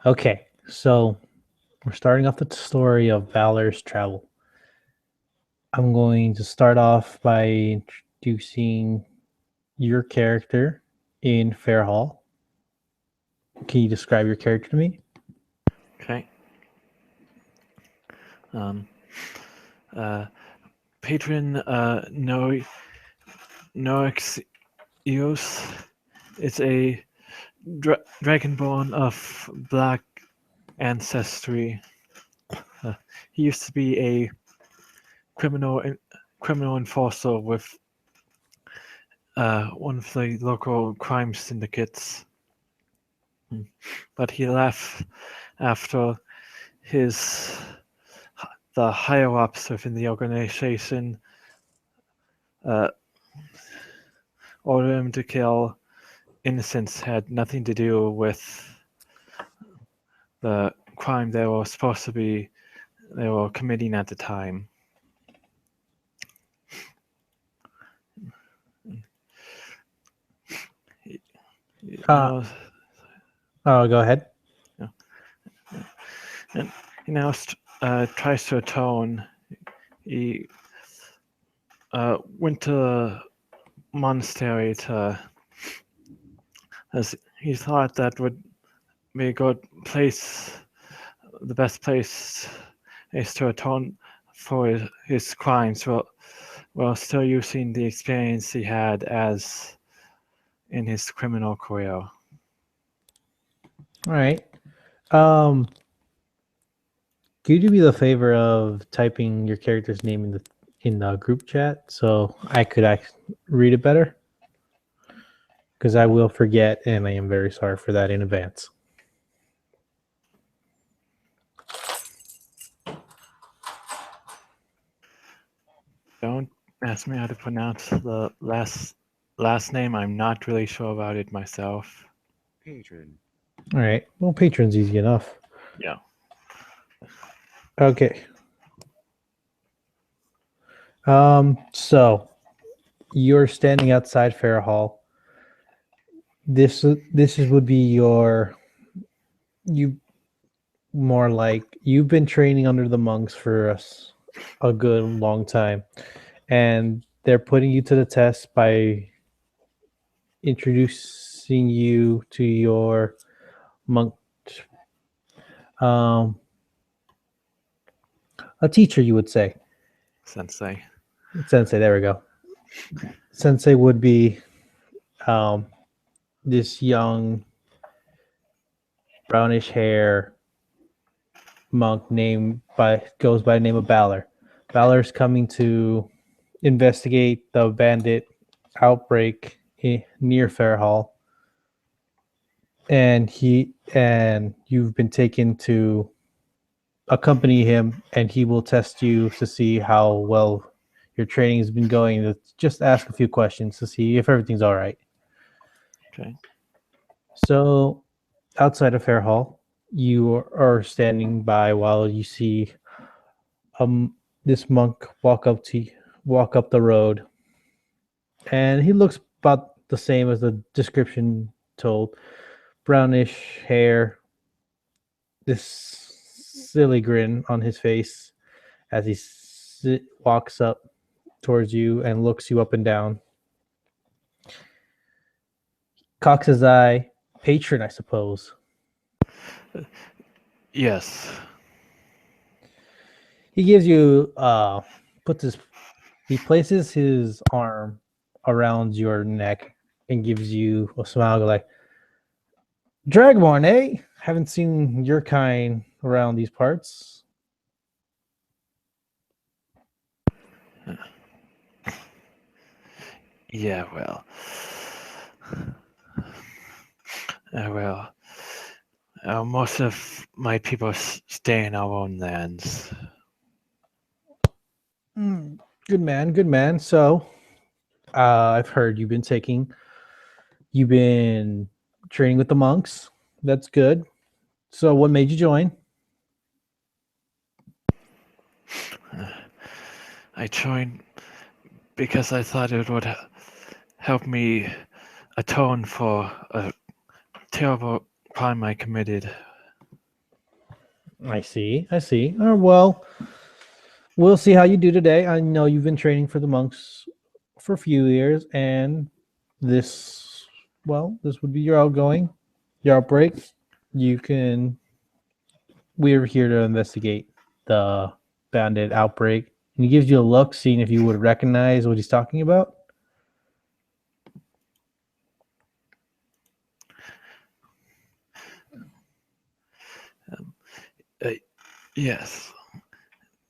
Okay, so we're starting off the story of Ballar's travel. I'm going to start off by introducing your character in Fairhall. Can you describe your character to me? Okay. Um, uh, Patron Noexios is a dragonborn of black ancestry. Uh, he used to be a criminal criminal enforcer with one of the local crime syndicates, but he left after his the higher ups within the organization uh, ordered him to kill innocents had nothing to do with the crime they were committing at the time. Uh, Now, oh, go ahead. and he now tries to atone. He went to the monastery as he thought that would be a good place. The best place is to atone for his crimes while still using the experience he had as in his criminal career. All right. Um, could you do me the favor of typing your character's name in the group chat so I could read it better? Because I will forget, and I am very sorry for that in advance. Don't ask me how to pronounce the last name. I'm not really sure about it myself. Patron. All right. Well, patron's easy enough. Yeah. Okay. So you're standing outside Fair Hall. This would be you more like you've been training under the monks for a good long time, and they're putting you to the test by introducing you to your monk, um, a teacher, you would say. Sensei. Sensei. There we go. Sensei would be um, this young brownish hair monk goes by the name of Ballar. Ballar's coming to investigate the bandit outbreak near Fairhall, and you've been taken to accompany him, and he will test you to see how well your training has been going. Just ask a few questions to see if everything's all right. Okay. So, outside of Fairhall, you are standing by while you see um this monk walk up the road, and he looks about the same as the description told. Brownish hair, this silly grin on his face as he walks up towards you and looks you up and down. Cocks his eye. Patron, I suppose. Yes. He gives you puts his he places his arm around your neck and gives you a smile like, Dragmorn, eh? Haven't seen your kind around these parts. Yeah. Well. Most of my people stay in our own lands. Mm, good man, good man. So, I've heard you've been training with the monks. That's good. So, what made you join? I joined because I thought it would help me atone for a terrible crime I committed. I see. I see. Well, we'll see how you do today. I know you've been training for the monks for a few years, and this, well, this would be your outbreak. You can. We're here to investigate the bandit outbreak. And he gives you a look, seeing if you would recognize what he's talking about. Uh, yes,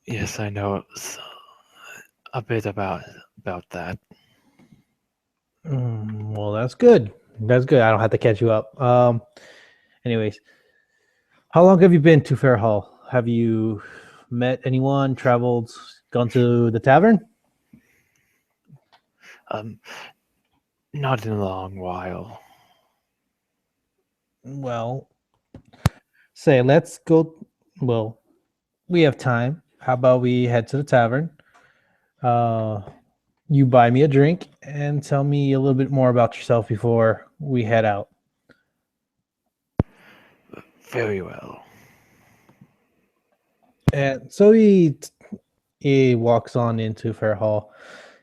yes, I know a bit about that. Well, that's good. That's good. I don't have to catch you up. Anyways, how long have you been to Fair Hall? Have you met anyone, traveled, gone to the tavern? Um, Not in a long while. Well, say let's go. Well, we have time. How about we head to the tavern? Uh, you buy me a drink and tell me a little bit more about yourself before we head out. Very well. And so he walks on into Fair Hall,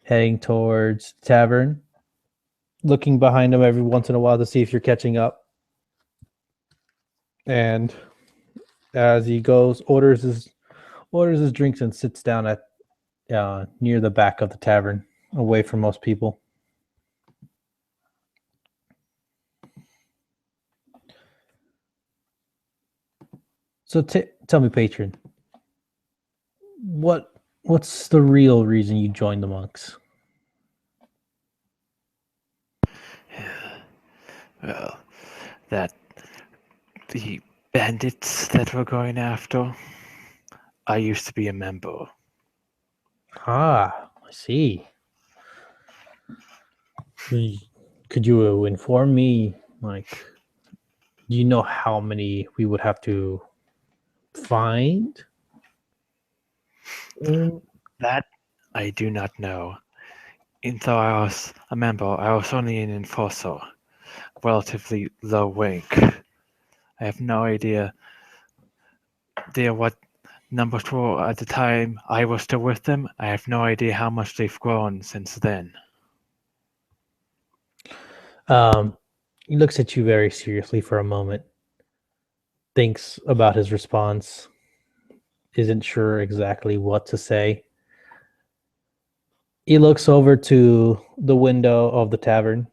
heading towards the tavern, looking behind him every once in a while to see if you're catching up. And as he goes, orders his drinks and sits down at near the back of the tavern, away from most people. So tell me, patron, what's the real reason you joined the monks? Well, that the bandits that we're going after, I used to be a member. Ah, I see. Could you inform me, like, do you know how many we would have to find? Mm, That I do not know. And though I was a member, I was only an enforcer, relatively low rank. I have no idea what numbers were at the time I was still with them. I have no idea how much they've grown since then. Um, he looks at you very seriously for a moment, thinks about his response, isn't sure exactly what to say. He looks over to the window of the tavern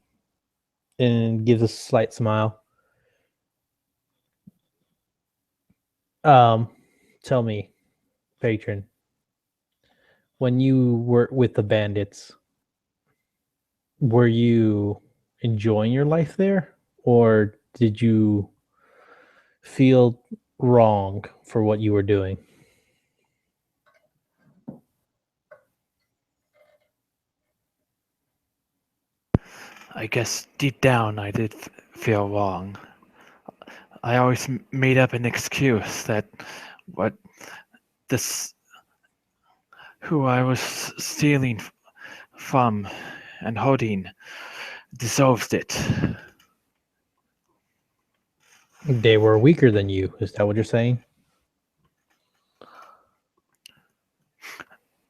and gives a slight smile. Um, tell me, patron, when you were with the bandits, were you enjoying your life there, or did you feel wrong for what you were doing? I guess deep down I did feel wrong. I always made up an excuse that what this who I was stealing from and holding deserved it. They were weaker than you. Is that what you're saying?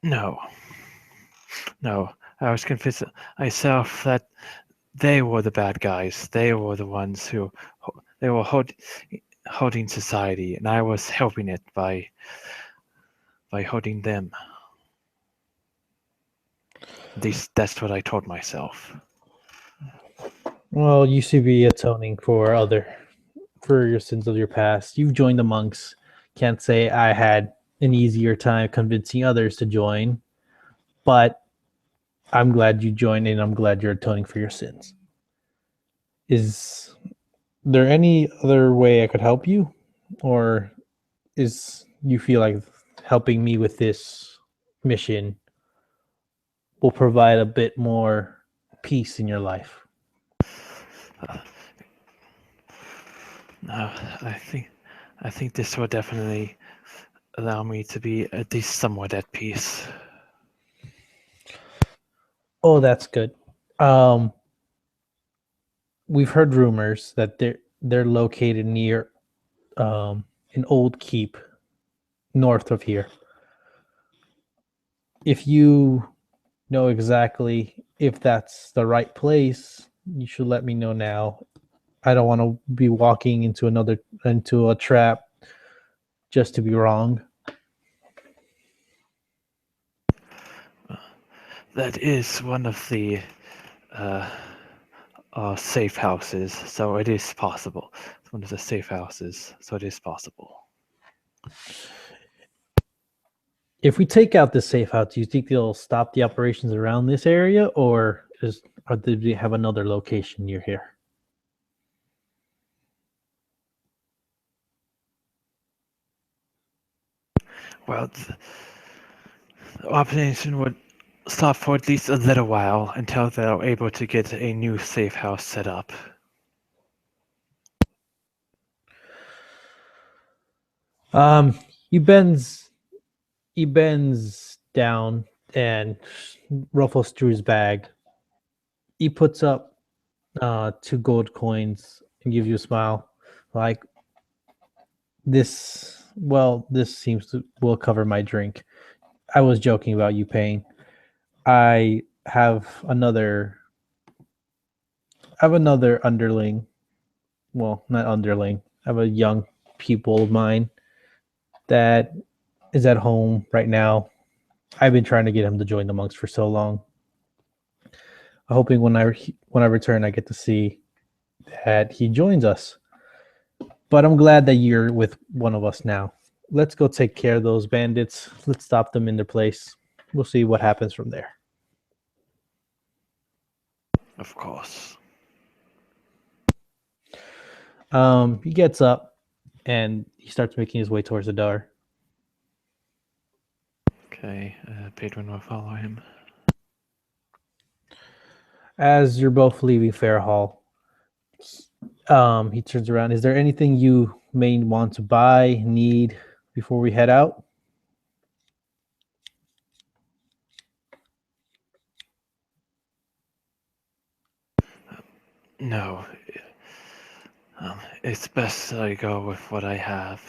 No, no. I was convinced myself that they were the bad guys. They were the ones who they were holding society, and I was helping it by holding them. At least that's what I told myself. Well, you should be atoning for your sins of your past. You've joined the monks. Can't say I had an easier time convincing others to join, but I'm glad you joined and I'm glad you're atoning for your sins. Is there any other way I could help you? Or is you feel like helping me with this mission will provide a bit more peace in your life? Uh, I think this will definitely allow me to be at least somewhat at peace. Oh, that's good. Um, we've heard rumors that they're located near an old keep north of here. If you know exactly if that's the right place, you should let me know now. I don't want to be walking into a trap just to be wrong. That is one of the uh, safe houses, so it is possible. It's one of the safe houses, so it is possible. If we take out the safe house, do you think they'll stop the operations around this area, or do they have another location near here? Well, the operation would stop for at least a little while until they're able to get a new safe house set up. Um, he bends he bends down and ruffles through his bag. He puts up 2 gold coins and gives you a smile. Like, this seems to will cover my drink. I was joking about you paying. I have another underling. Well, not underling. I have a young pupil of mine that is at home right now. I've been trying to get him to join the monks for so long. Hoping when I return, I get to see that he joins us. But I'm glad that you're with one of us now. Let's go take care of those bandits. Let's stop them in their place. We'll see what happens from there. Of course. He gets up and he starts making his way towards the door. Okay, Pedro will follow him. As you're both leaving Fair Hall, he turns around. Is there anything you may want to buy, need before we head out? No, it's best I go with what I have.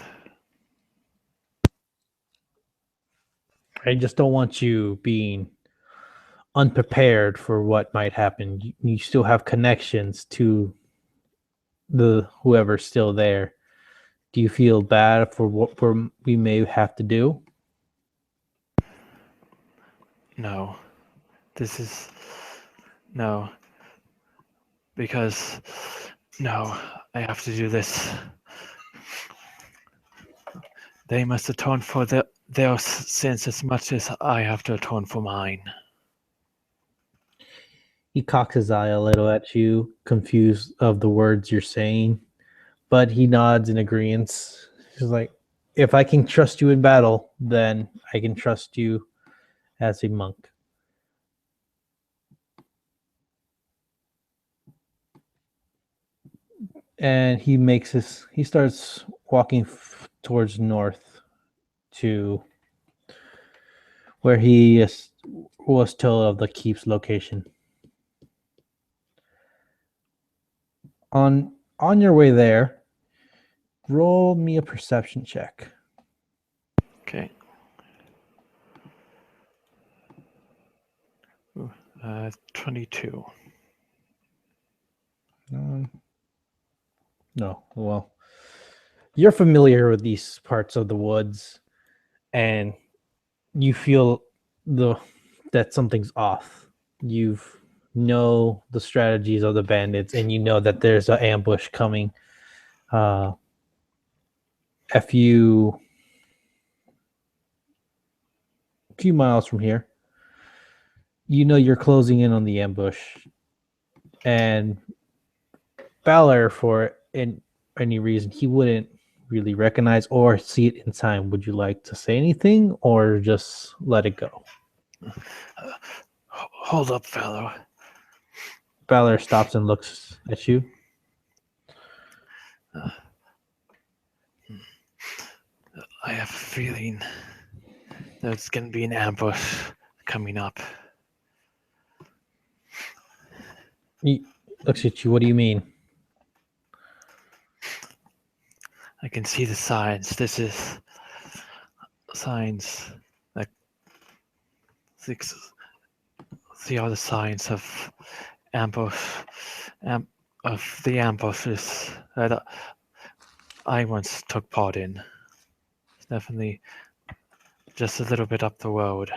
I just don't want you being unprepared for what might happen. You still have connections to the whoever's still there. Do you feel bad for what we may have to do? No, this is no, because no, I have to do this. They must atone for their sins as much as I have to atone for mine. He cocks his eye a little at you, confused of the words you're saying, but he nods in agreement. He's like, if I can trust you in battle, then I can trust you as a monk. And he starts walking towards north to where was told of the keep's location. On your way there, roll me a perception check. Okay. 22. No, well, you're familiar with these parts of the woods, and you feel the that something's off. You know the strategies of the bandits, and you know that there's an ambush coming. A few miles from here, you know you're closing in on the ambush, and Ballar, for any reason, he wouldn't really recognize or see it in time. Would you like to say anything, or just let it go? Hold up, fellow. Ballar stops and looks at you. I have a feeling there's going to be an ambush coming up. He looks at you. What do you mean? I can see the signs. This is signs, like the other signs of ambush, of the ambushes that I once took part in. It's definitely just a little bit up the road.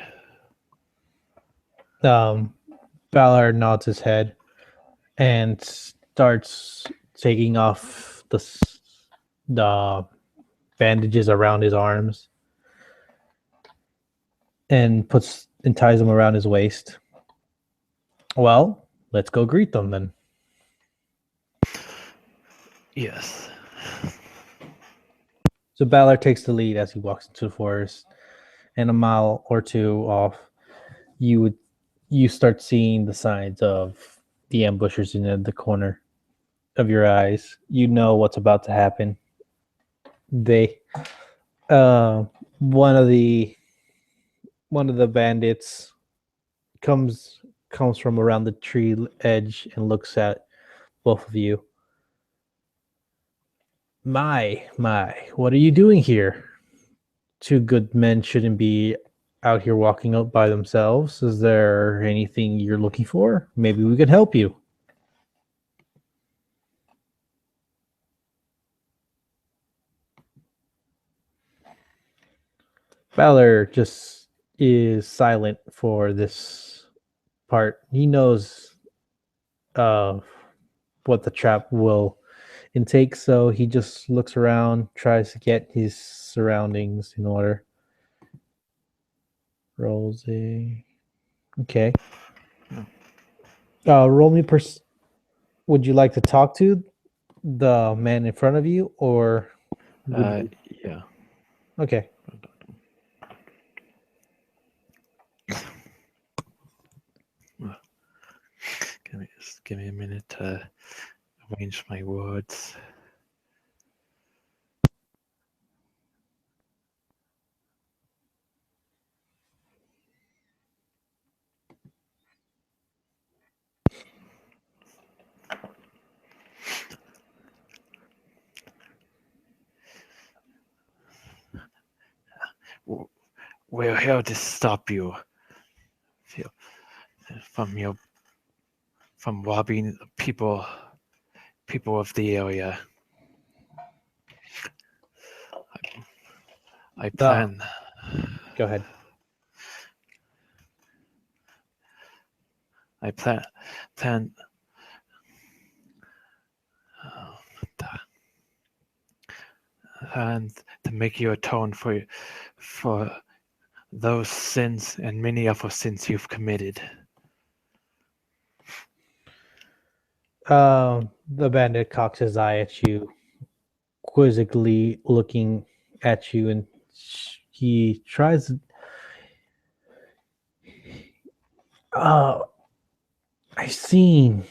Ballar nods his head and starts taking off the bandages around his arms and ties them around his waist. Well, let's go greet them then. Yes. So Ballar takes the lead as he walks into the forest, and a mile or two off, you start seeing the signs of the ambushers in the corner of your eyes. You know what's about to happen. They, uh, one of the bandits comes from around the tree edge and looks at both of you. My, what are you doing here? Two good men shouldn't be out here walking out by themselves. Is there anything you're looking for? Maybe we could help you. Ballar just is silent for this part. He knows uh, what the trap will intake, so he just looks around, tries to get his surroundings in order. Rolls a. Okay. Roll me. Would you like to talk to the man in front of you, or would you? Yeah. Okay. Give me a minute to arrange my words. We're here to stop you from robbing people of the area. I plan. Go ahead. I plan and to make you atone for those sins and many other sins you've committed. The bandit cocks his eye at you, quizzically looking at you, and he tries. Uh, I've seen.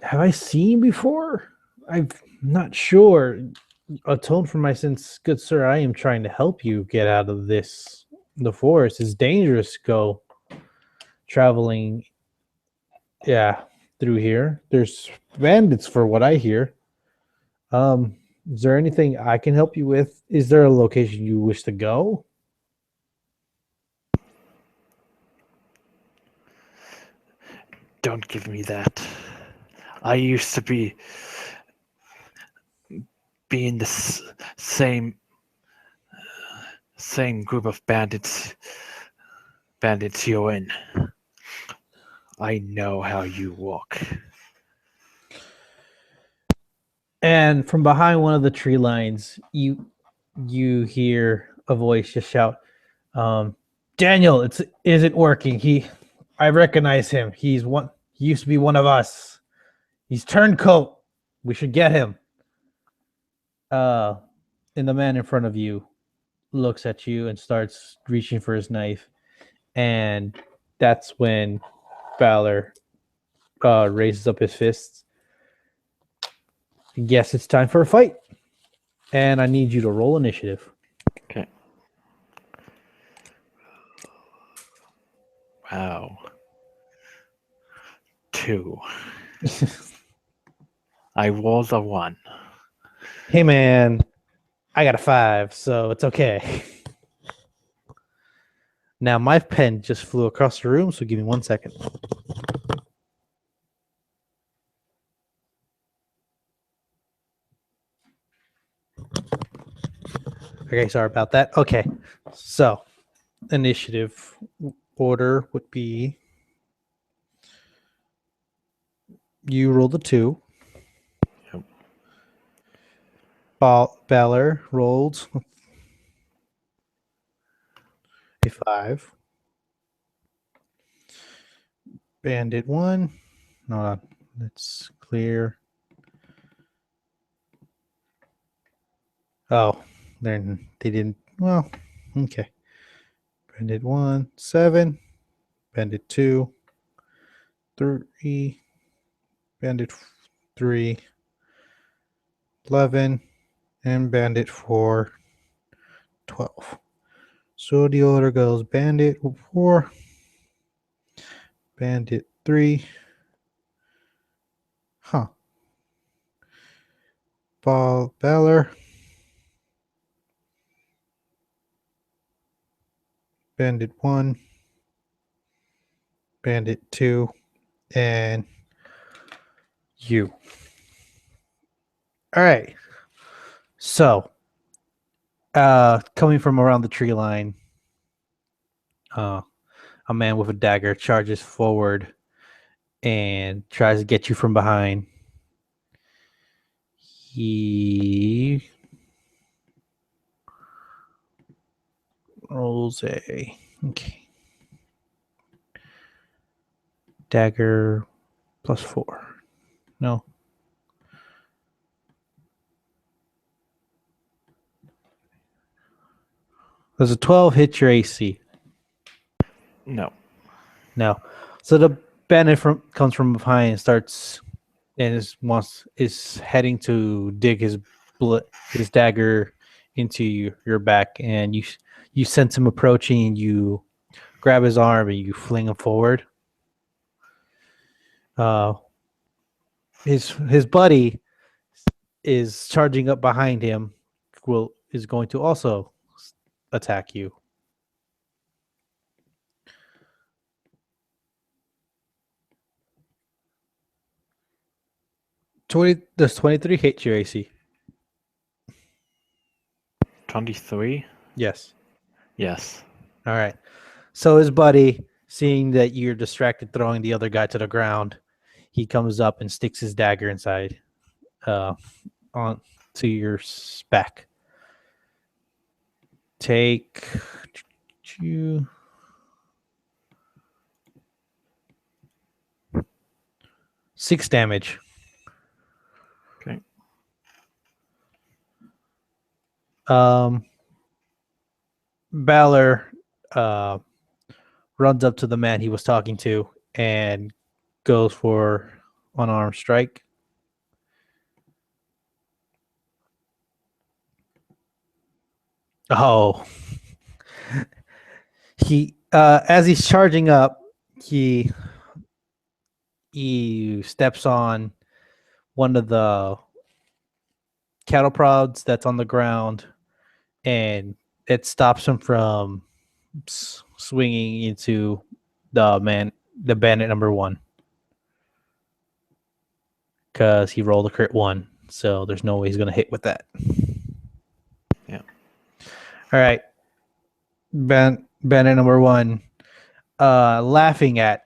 Have I seen before? I'm not sure. Atone for my sins, good sir. I am trying to help you get out of this. The forest is dangerous. Go traveling. Yeah, through here. There's bandits, for what I hear. Is there anything I can help you with? Is there a location you wish to go? Don't give me that. I used to be in the same group of bandits you're in. I know how you walk. And from behind one of the tree lines, you hear a voice just shout, "Daniel, it isn't working. I recognize him. He used to be one of us. He's turncoat. We should get him." Uh, and the man in front of you looks at you and starts reaching for his knife, and that's when Ballar raises up his fists. Yes, it's time for a fight, and I need you to roll initiative. Okay. Wow. 2. I rolled a 1. Hey man, I got a 5, so it's okay. Now my pen just flew across the room, so give me 1 second. Okay, sorry about that. Okay, so initiative order would be you roll the 2. Yep. Ballar rolled a 5. Bandit 1. Hold on. Let's clear. Oh, then they didn't. Well, okay. Bandit 1, 7. Bandit 2, 3. Bandit 3, 11. And Bandit 4, 12. So the order goes Bandit 4, Bandit 3. Huh. Ballar, Bandit 1, Bandit 2, and you. All right. So, coming from around the tree line, a man with a dagger charges forward and tries to get you from behind. He rolls a dagger +4. No. Does a 12 hit your AC? No. No. So the bandit comes from behind and starts and is heading to dig his dagger into your back, and you sense him approaching, and you grab his arm and you fling him forward. His buddy is charging up behind him. Is going to also attack you. 23 hit your AC? 23? Yes. Yes. All right. So his buddy, seeing that you're distracted throwing the other guy to the ground, he comes up and sticks his dagger inside on to your back. Take 6 damage. Okay. Ballar runs up to the man he was talking to and goes for unarmed strike. Oh, he as he's charging up, he steps on one of the cattle prods that's on the ground, and it stops him from swinging into the bandit number 1, because he rolled a crit 1, so there's no way he's gonna hit with that. Yeah. All right, bandit number 1, laughing at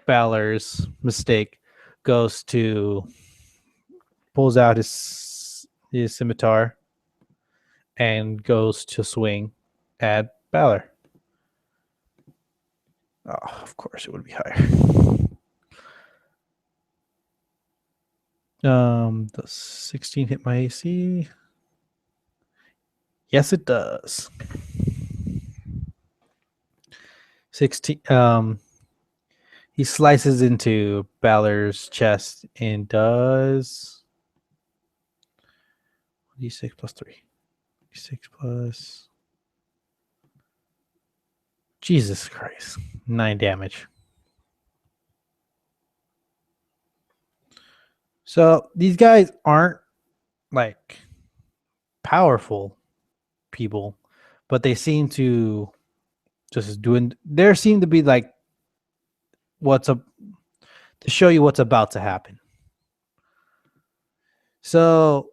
Ballar's mistake, pulls out his scimitar and goes to swing at Ballar. Oh, of course it would be higher. Does 16 hit my AC? Yes, it does. 16. He slices into Ballar's chest and does d6 plus 3. D6 plus. Jesus Christ. 9 damage. So these guys aren't like powerful people, but they seem to Just doing. There seem to be like what's up to show you what's about to happen. So,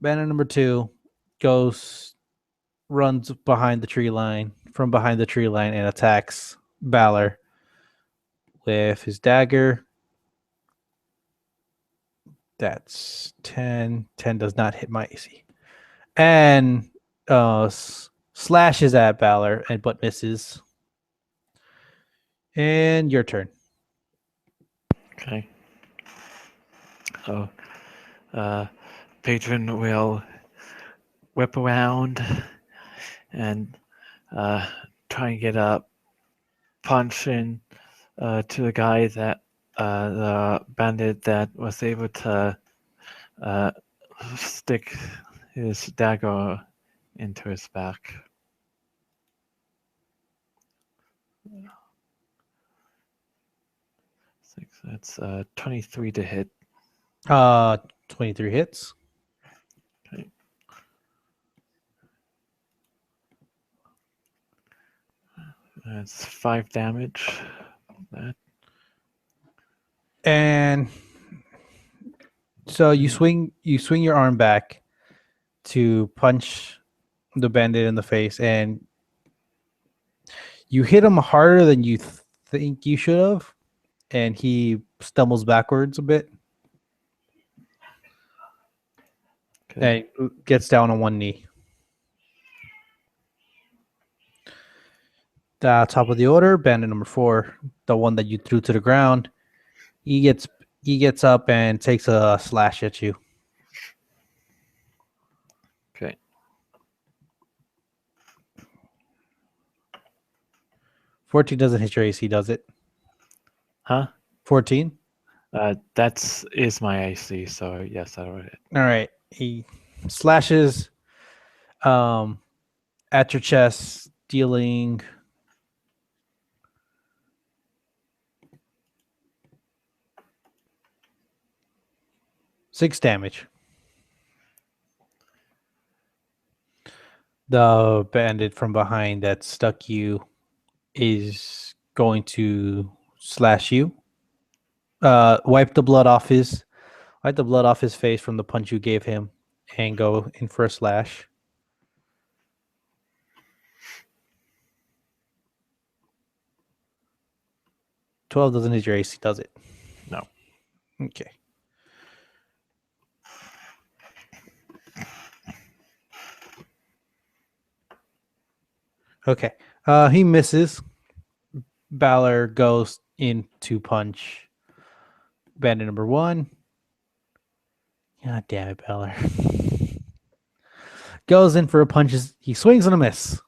bandit number 2 goes runs behind the tree line from behind the tree line and attacks Ballar with his dagger. That's 10. 10 does not hit my AC. And slashes at Ballar and but misses. And your turn. Okay. So, Patron will whip around and try and get a punch in to the guy that the bandit that was able to stick his dagger into his back. That's 23 to hit. 23 hits. Okay. That's 5 damage. That. And so you swing your arm back to punch the bandit in the face, and you hit him harder than you think you should have, and he stumbles backwards a bit. Okay. And gets down on one knee. Top of the order, bandit number 4, the one that you threw to the ground. He gets up and takes a slash at you. Okay. 14 doesn't hit your AC, does it? Huh? 14? That's is my AC, so yes, I would hit. All right. He slashes at your chest, dealing 6 damage. The bandit from behind that stuck you is going to slash you. Wipe the blood off his face from the punch you gave him, and go in for a slash. $12 doesn't hit your AC, does it? No. Okay. Okay. He misses. Ballar goes in to punch bandit number 1. God damn it, Ballar. Goes in for a punch. He swings and a miss.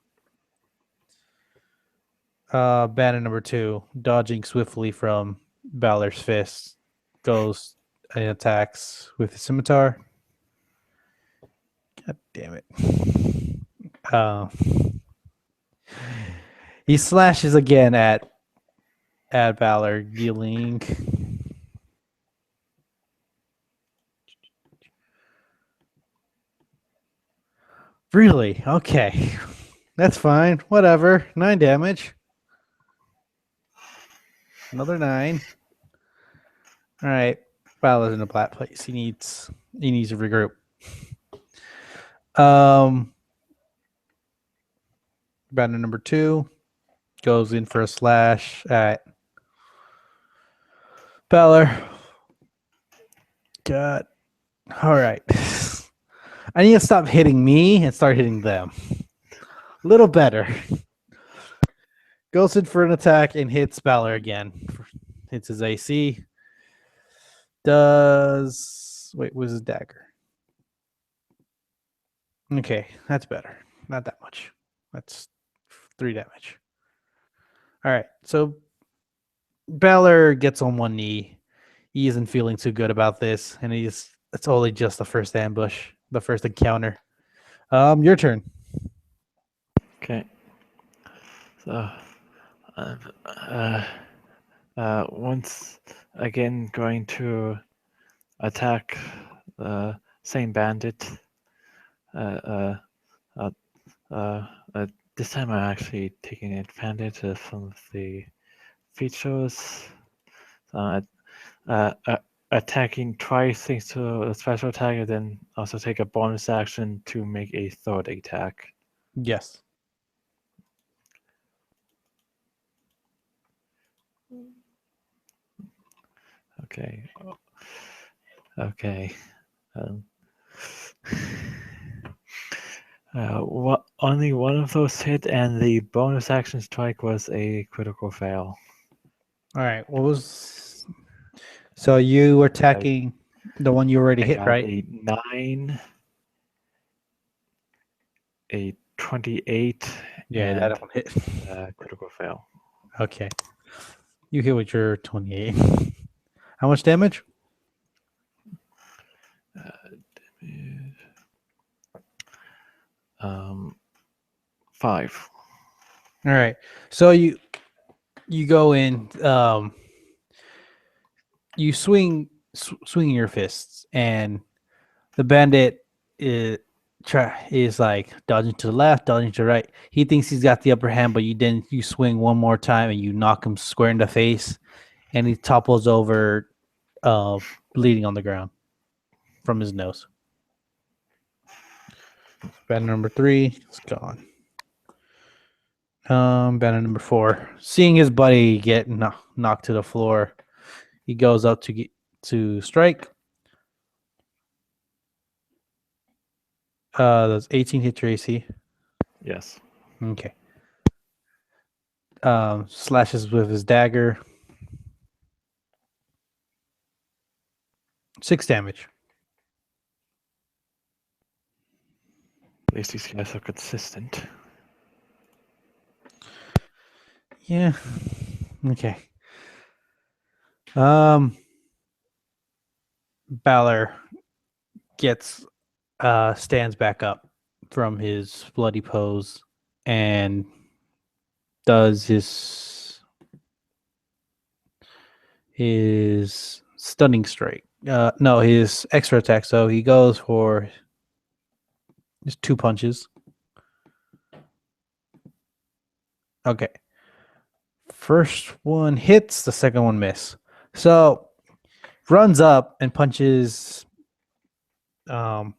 Bandit number 2, dodging swiftly from Ballar's fist, goes and attacks with his scimitar. God damn it. He slashes again at Ballar, dealing really okay. That's fine. Whatever. 9 damage. Another 9. All right. Ballar's in a flat place. He needs to regroup. Bandit number 2 goes in for a slash at Ballar. God. All right. I need to stop hitting me and start hitting them. A little better. Goes in for an attack and hits Ballar again. Hits his AC. Where's his dagger? Okay, that's better. Not that much. That's 3 damage. All right, so Ballar gets on one knee. He isn't feeling too good about this, and it's only just the first ambush, the first encounter. Your turn. Okay. So, once again, going to attack same bandit. This time I'm actually taking advantage of some of the features. Uh, Attacking twice thanks to a special attack, and then also take a bonus action to make a third attack. Yes. Okay. Okay. Um, only one of those hit, and the bonus action strike was a critical fail. All right. What was? So you were attacking the one you already I hit, got right? a 9, a 28, Yeah, and that one hit. a critical fail. Okay. You hit with your 28. How much damage? Um, 5. All right. So you go in. You swing your fists, and the bandit is like dodging to the left, dodging to the right. He thinks he's got the upper hand, but you swing one more time and you knock him square in the face, and he topples over, uh, bleeding on the ground from his nose. Bandit number 3 is gone. Bandit number 4, seeing his buddy get knocked to the floor, he goes up to strike. That's 18 hit your AC. Yes. Okay. Slashes with his dagger. 6 damage. At least these guys are consistent. Yeah. Okay. Um, Ballar stands back up from his bloody pose and does his stunning strike. No, his extra attack. So he goes for his 2 punches. Okay. First one hits, the second one miss. So runs up and punches bandit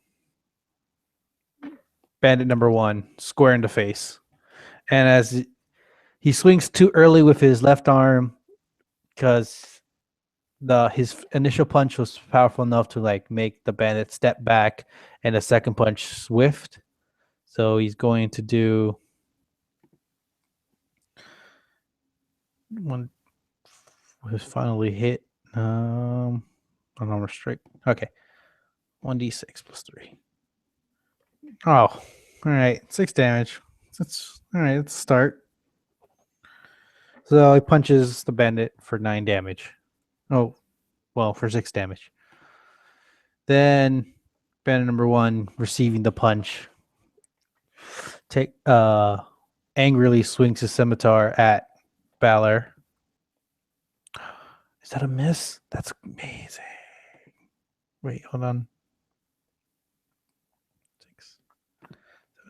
number 1 square in the face. And as he swings too early with his left arm, because his initial punch was powerful enough to like make the bandit step back, and the second punch swift. So he's going to do one. Was finally hit. Unarmored strike. Okay, 1d6 plus 3. Oh, all right, 6 damage. That's all right. Let's start. So he punches the bandit for 9 damage. Oh, well, for 6 damage. Then bandit number 1 receiving the punch angrily swings his scimitar at Ballar. Is that a miss? That's amazing. Wait, hold on. 6, 7,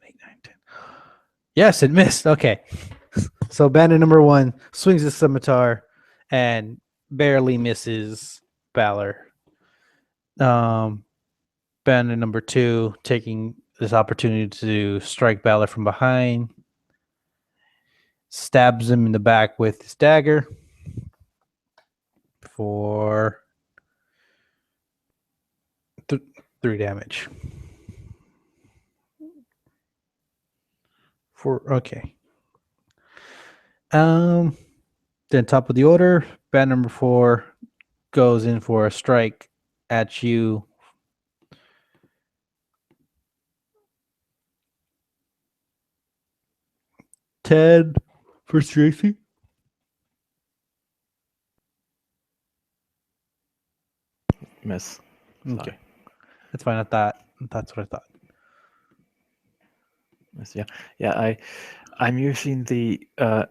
8, 9, 10. Yes, it missed. Okay. So bandit number 1 swings his scimitar and barely misses Ballar. Bandit number 2 taking this opportunity to strike Ballar from behind, stabs him in the back with his dagger for 3 damage. Okay. Then top of the order, bat number 4 goes in for a strike at you. Ted for Tracy. Miss. Okay. Sorry. That's fine. That's what I thought. Miss, yeah. Yeah, I'm using the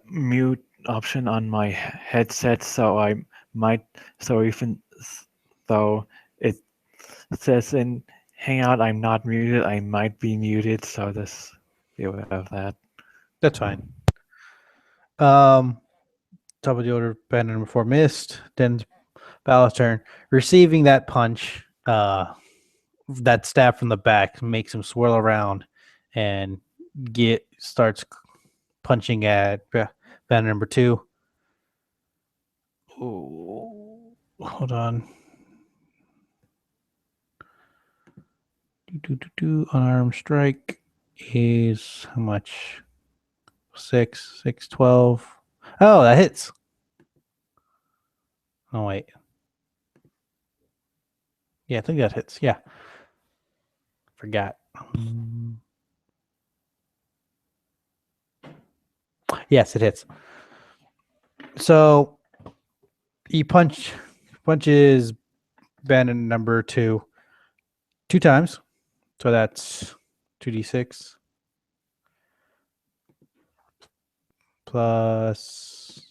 mute option on my headset, so I might even though it says in Hangout I'm not muted, I might be muted, so just be aware of that. That's fine. Top of the order, bandit number 4 missed. Then Ballar's turn. Receiving that punch, that stab from the back makes him swirl around and starts punching at bandit number 2. Oh, hold on. Unarmed strike is how much? 6, 6, 12. Oh, that hits. Oh, wait. Yeah, I think that hits. Yeah. Forgot. Yes, it hits. So he punches bandit number 2 times. So that's 2d6 plus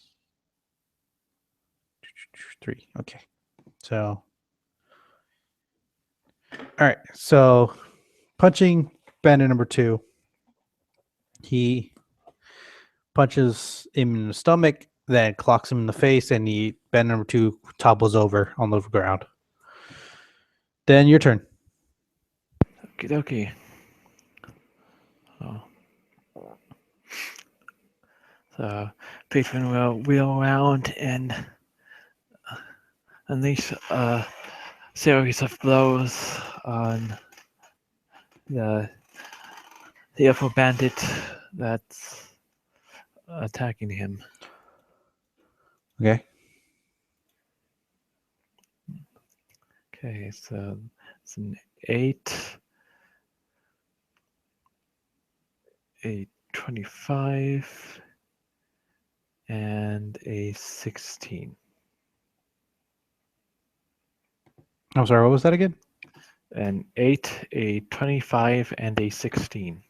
3. Okay. So, all right. So punching bandit number 2, he punches him in the stomach, then clocks him in the face, and bandit number 2 topples over on the ground. Then your turn. Okie dokie. So Patron will wheel around and unleash a series of blows on the upper bandit that's attacking him. Okay. Okay, so it's an 8, a 25, and a 16. I'm sorry, what was that again? An 8, a 25, and a 16.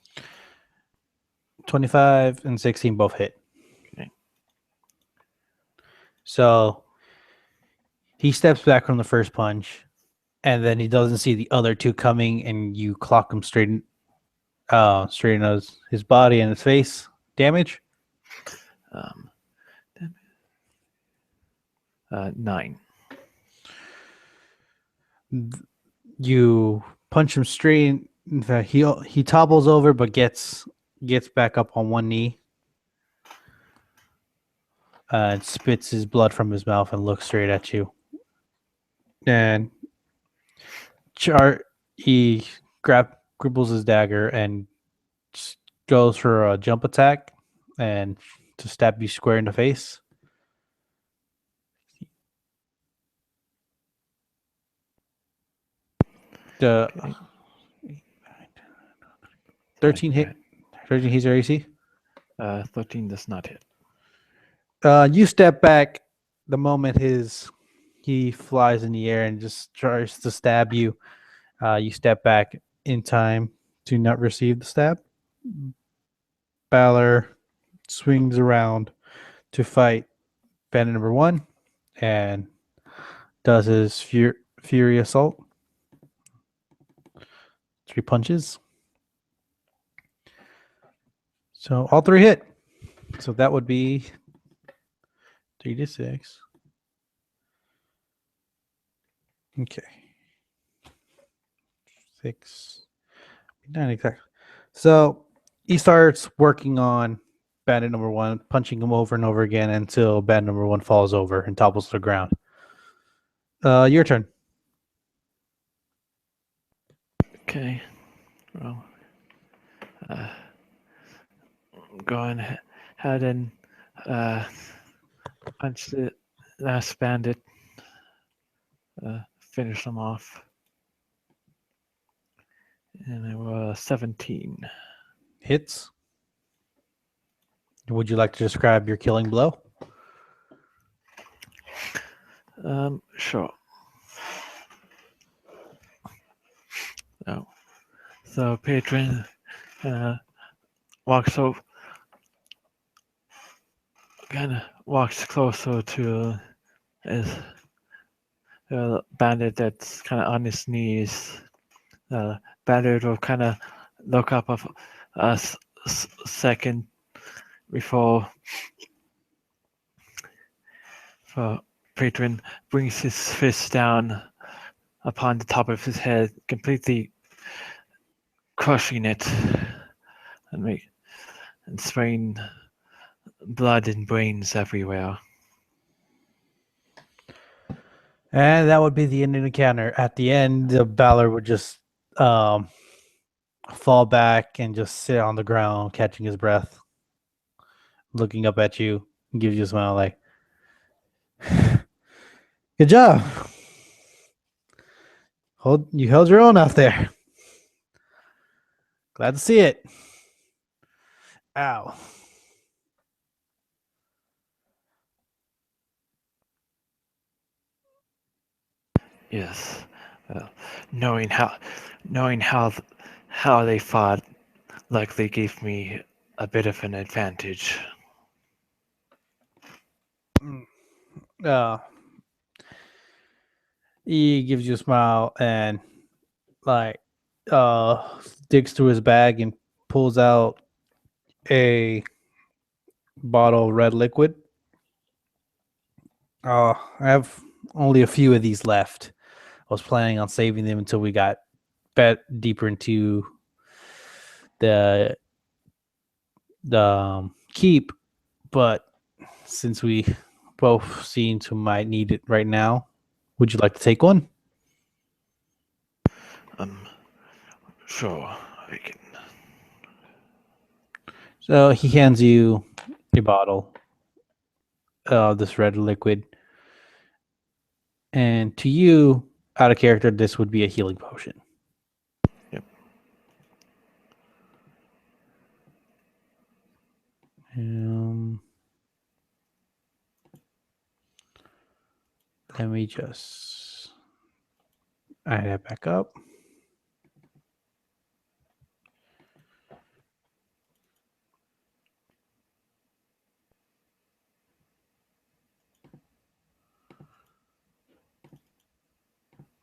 25 and 16 both hit. Okay. So he steps back from the first punch, and then he doesn't see the other 2 coming, and you clock him straight in his body and his face. Damage? 9. You punch him straight. In fact, he topples over, but gets back up on one knee, and spits his blood from his mouth and looks straight at you. And he gribbles his dagger and goes for a jump attack and to stab you square in the face. The 13 hit. 13 hits your AC. 13 does not hit. You step back the moment he flies in the air and just tries to stab you. You step back in time to not receive the stab. Ballar swings around to fight bandit number 1 and does his fury assault. 3 punches. So all 3 hit. So that would be 3d6. Okay. 6. Not exactly. So he starts working on bandit number 1, punching him over and over again until bandit number 1 falls over and topples to the ground. Your turn. Okay. Well, go ahead and punch the last bandit. Finish them off. And it was 17. Hits. Would you like to describe your killing blow? Sure. Oh. So Patron walks over, kind of walks closer to his bandit that's kind of on his knees. Bandit will kind of look up a second before Patron brings his fist down upon the top of his head, completely crushing it and spraying blood and brains everywhere. And that would be the end of the encounter. At the end, the Ballar would just fall back and just sit on the ground, catching his breath, looking up at you, and gives you a smile like, "Good job. You held your own out there. Glad to see it." Ow. Yes, well, knowing how they fought likely gave me a bit of an advantage. Uh, he gives you a smile and like digs through his bag and pulls out a bottle of red liquid. I have only a few of these left. I was planning on saving them until we got deeper into the keep, but since we both seem to might need it right now, would you like to take one? Sure, I can. So he hands you a bottle of this red liquid, and to you, out of character, this would be a healing potion. Yep. Um, Let me just add that back up.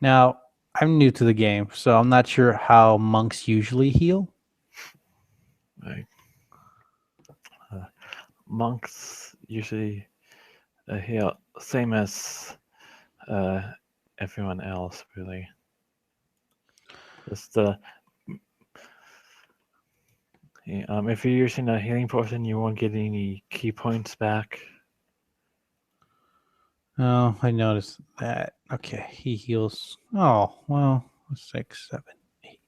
Now, I'm new to the game, so I'm not sure how monks usually heal. Right. Monks usually heal same as everyone else, really. Just if you're using a healing potion, you won't get any key points back. Oh, I noticed that. Okay, he heals. Oh, well, 6, 7, 8.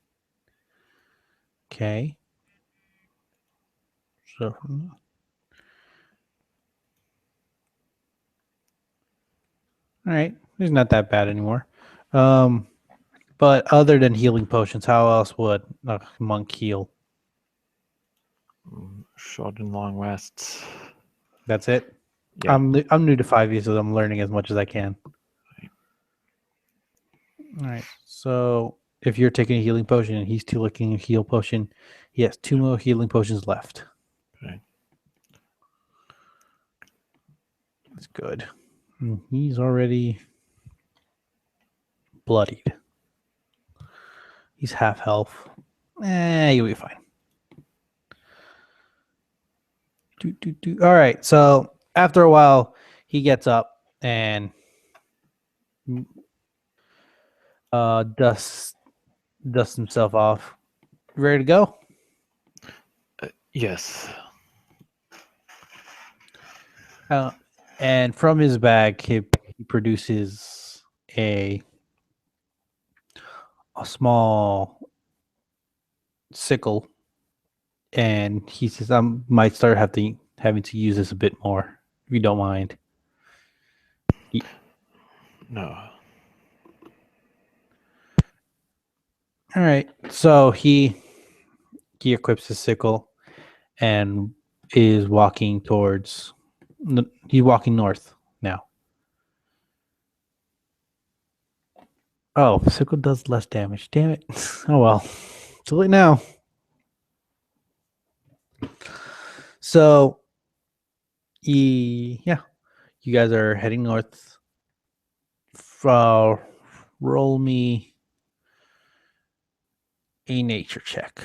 Okay. So, all right, he's not that bad anymore. But other than healing potions, how else would a monk heal? Short and long rests. That's it. Yeah. I'm new to 5e, so I'm learning as much as I can. All right. So if you're taking a healing potion and he's still looking a heal potion, he has 2 more healing potions left. Okay. That's good. He's already bloodied. He's half health. You'll be fine. All right. So after a while, he gets up and dusts himself off. Ready to go? Yes. And from his bag, he produces a small sickle, and he says, "I might start having to use this a bit more, if you don't mind." No. All right. So he equips his sickle and is walking towards. He's walking north now. Oh, sickle does less damage. Damn it. Oh well. Too late now. So yeah, you guys are heading north. Roll me a nature check.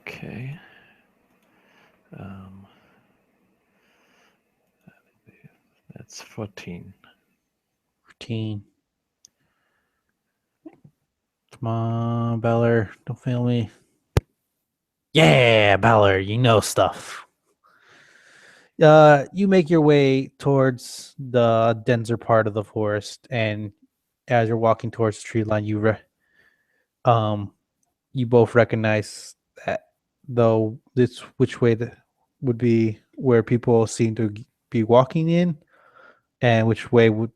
Okay. Um, It's 14. 14. Come on, Ballar. Don't fail me. Yeah, Ballar, you know stuff. You make your way towards the denser part of the forest, and as you're walking towards the tree line, um you both recognize that though this which way that would be where people seem to be walking in, and which way would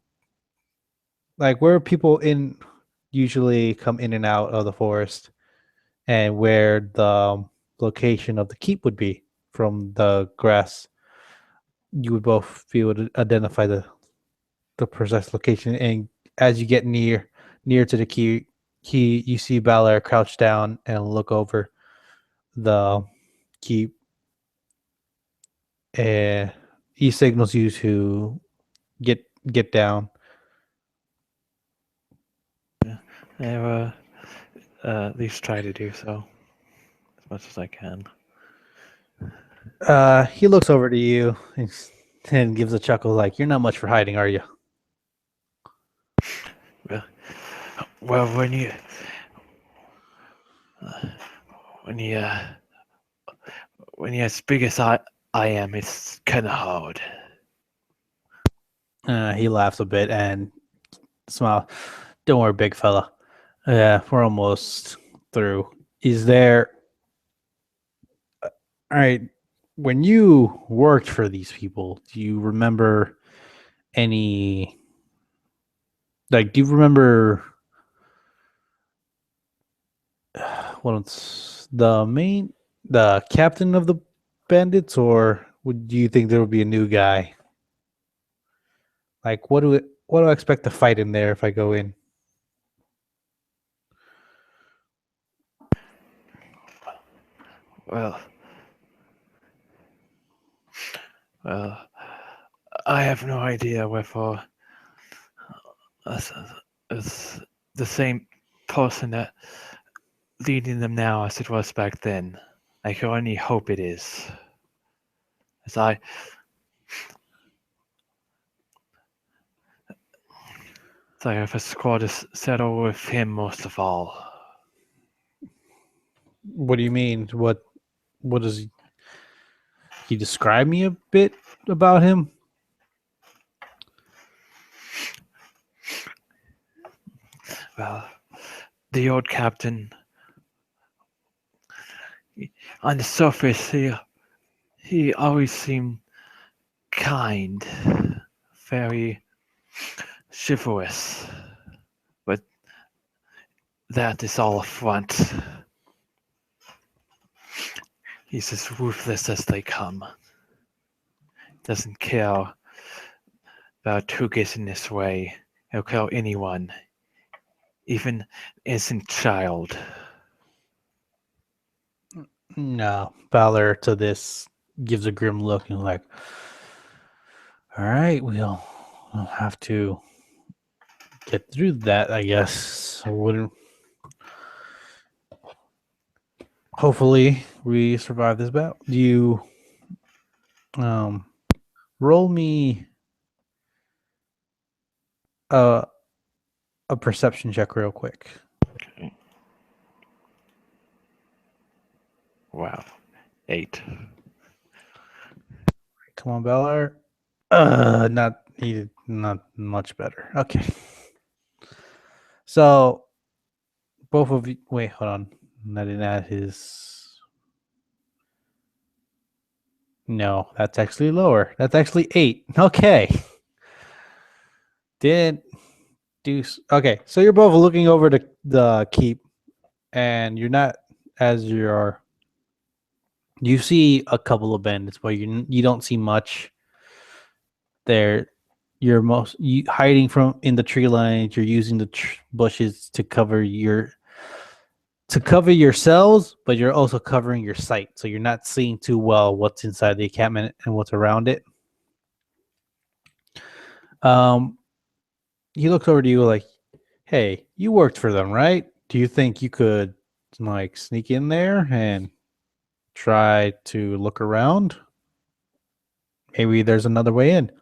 like where people in usually come in and out of the forest, and where the location of the keep would be from the grass. You would both be able to identify the precise location, and as you get near to the key, you see Balor crouch down and look over the keep, and he signals you to get down. I will at least try to do so as much as I can. He looks over to you and gives a chuckle, like, "You're not much for hiding, are you?" Well, well when you when you're as big as I am, it's kind of hard. He laughs a bit and smiles. "Don't worry, big fella. Yeah, we're almost through. Is there all right? When you worked for these people, do you remember any? Like, do you remember what's the captain of the bandits, or do you think there will be a new guy? Like, what do I expect to fight in there if I go in?" Well, well, I have no idea whether as, as the same person that leading them now as it was back then. I can only hope it is. As I have a squad to settle with him most of all. What do you mean? What does he describe me a bit about him? Well, the old captain, on the surface, he always seemed kind, very chivalrous, but that is all a front. He's as ruthless as they come. Doesn't care about who gets in his way. He'll kill anyone, even an innocent child. No, Balor to this gives a grim look and like, all right, we'll have to get through that, I guess. I wouldn't. Hopefully, we survive this battle. Do you um roll me a a perception check real quick? Okay. Wow. 8. Come on, Balor. Not much better. Okay. So both of you. Wait, hold on. I didn't add his. No, that's actually lower. That's actually 8. Okay. Didn't do. Okay, so you're both looking over the keep, and you're not as you're. You see a couple of bandits, but you don't see much. There, you're hiding from in the tree lines. You're using the bushes to cover yourselves, but you're also covering your sight, so you're not seeing too well what's inside the encampment and what's around it. Um, he looks over to you like, "Hey, you worked for them, right? Do you think you could like sneak in there and try to look around? Maybe there's another way in."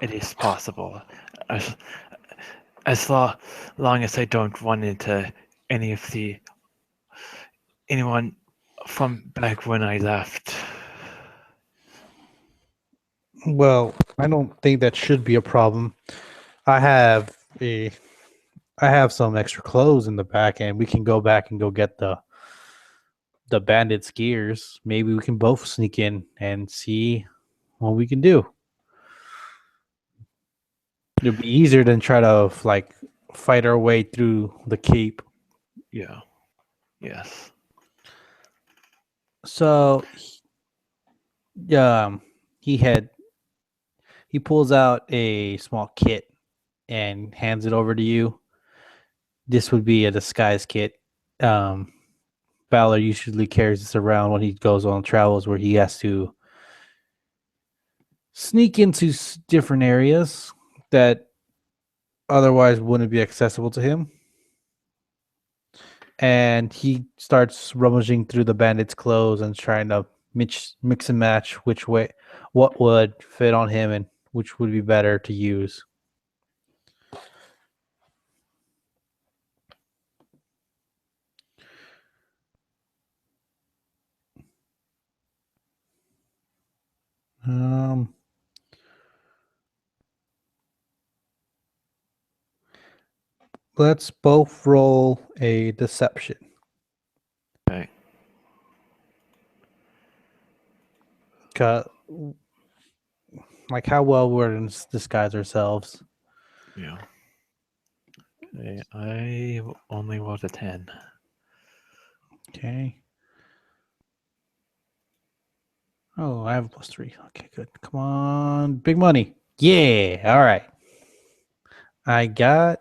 it is possible. As, long as I don't run into any of the anyone from back when I left. Well, I don't think that should be a problem. I have a I have some extra clothes in the back, and we can go back and go get the bandit skiers. Maybe we can both sneak in and see what we can do. It'd be easier than try to like fight our way through the keep. Yeah. Yes. So, um, he had he pulls out a small kit and hands it over to you. This would be a disguise kit. Um, Ballar usually carries this around when he goes on travels where he has to sneak into different areas that otherwise wouldn't be accessible to him. And he starts rummaging through the bandit's clothes and trying to mix and match what would fit on him and which would be better to use. Um, let's both roll a deception. Okay. Like how well we're in disguise ourselves. Yeah. Okay. I only rolled a 10. Okay. Oh, I have a +3. Okay, good. Come on, big money. Yeah. All right. I got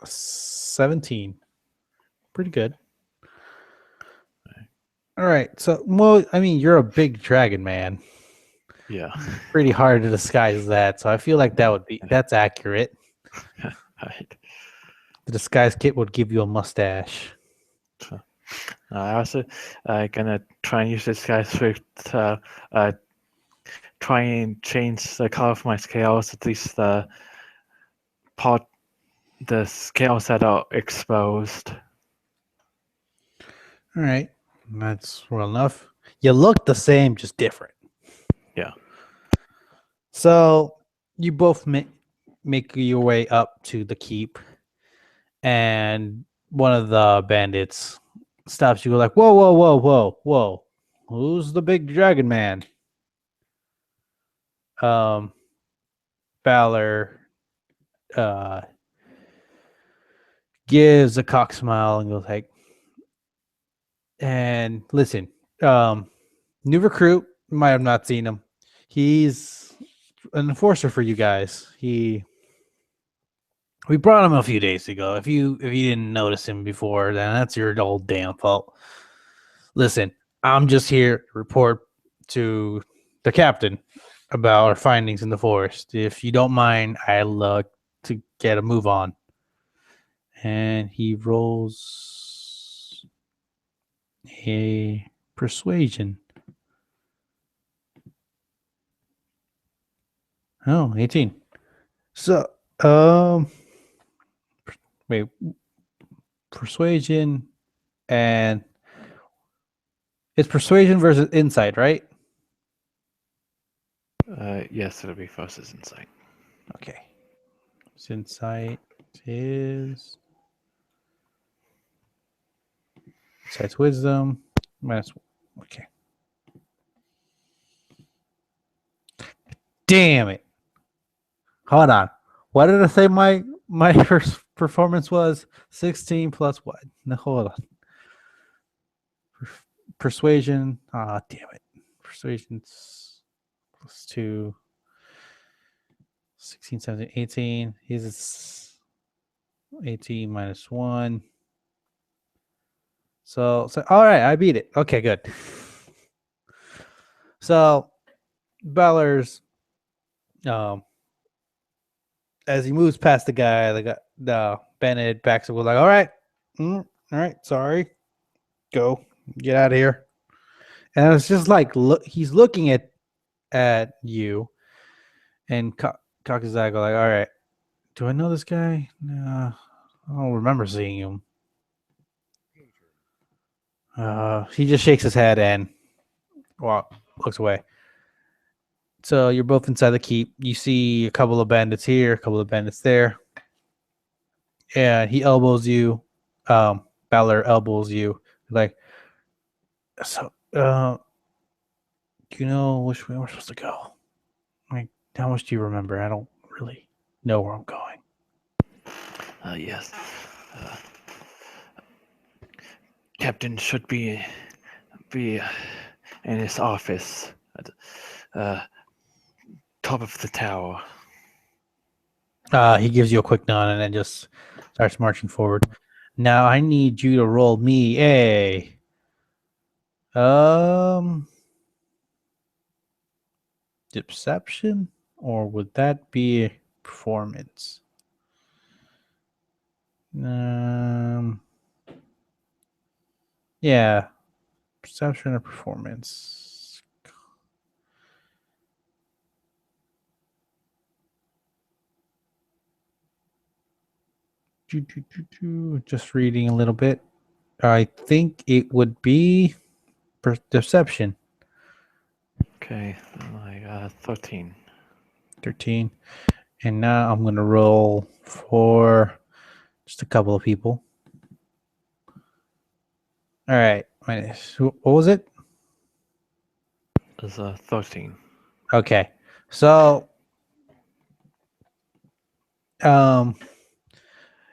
17. Pretty good. All right. So, well, I mean, you're a big dragon, man. Yeah. Pretty hard to disguise that. So I feel like that's accurate. Right. The disguise kit would give you a mustache. I also gonna try and use this guy's trick to try and change the color of my scales, at least part the scales that are exposed. All right. That's well enough. You look the same, just different. Yeah. So you both make your way up to the keep, and one of the bandits stops you. Like, whoa, whoa, whoa, whoa, whoa! Who's the big dragon man? Um, Ballar uh gives a cock smile and goes like, and listen, new recruit. You might have not seen him. He's an enforcer for you guys. We brought him a few days ago. If you didn't notice him before, then that's your old damn fault. Listen, I'm just here to report to the captain about our findings in the forest. If you don't mind, I'd like to get a move on. And he rolls a persuasion. Oh, 18. So, wait, persuasion and it's persuasion versus insight, right? Yes, it'll be versus insight. Okay. So insight is insight's wisdom minus. Okay. Damn it. Hold on. What did I say my first performance was? 16 plus what? No, hold on. Persuasion. Ah, damn it. Persuasion's plus 2. 16, 17, 18. He's 18 minus 1. So all right, I beat it. Okay, good. So Ballar's as he moves past the Bennett backs up with like, all right, all right, sorry, go, get out of here. And it's just like he's looking at you, and cocks his eye, go like, all right, do I know this guy? No, I don't remember seeing him. He just shakes his head and looks away. So you're both inside the keep. You see a couple of bandits here, a couple of bandits there. And he elbows you. Ballar elbows you. Like, so, do you know which way we're supposed to go? Like, how much do you remember? I don't really know where I'm going. Yes. Captain should be in his office at top of the tower. He gives you a quick nod and then just starts marching forward. Now I need you to roll me a deception, or would that be performance? Yeah, perception or performance. Just reading a little bit. I think it would be deception. Okay, I got 13. 13. And now I'm going to roll for just a couple of people. All right. What was it? It's 13. Okay. So,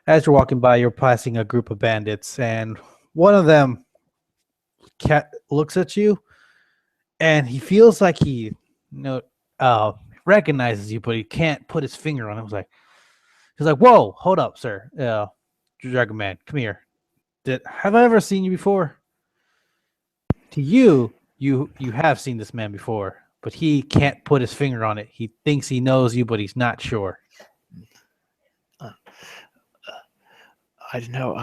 as you're walking by, you're passing a group of bandits, and one of them looks at you, and he feels like he recognizes you, but he can't put his finger on it. He's like, "Whoa, hold up, sir. Dragon Man, come here. Have I ever seen you before?" To you have seen this man before, but he can't put his finger on it. He thinks he knows you, but he's not sure. I don't know.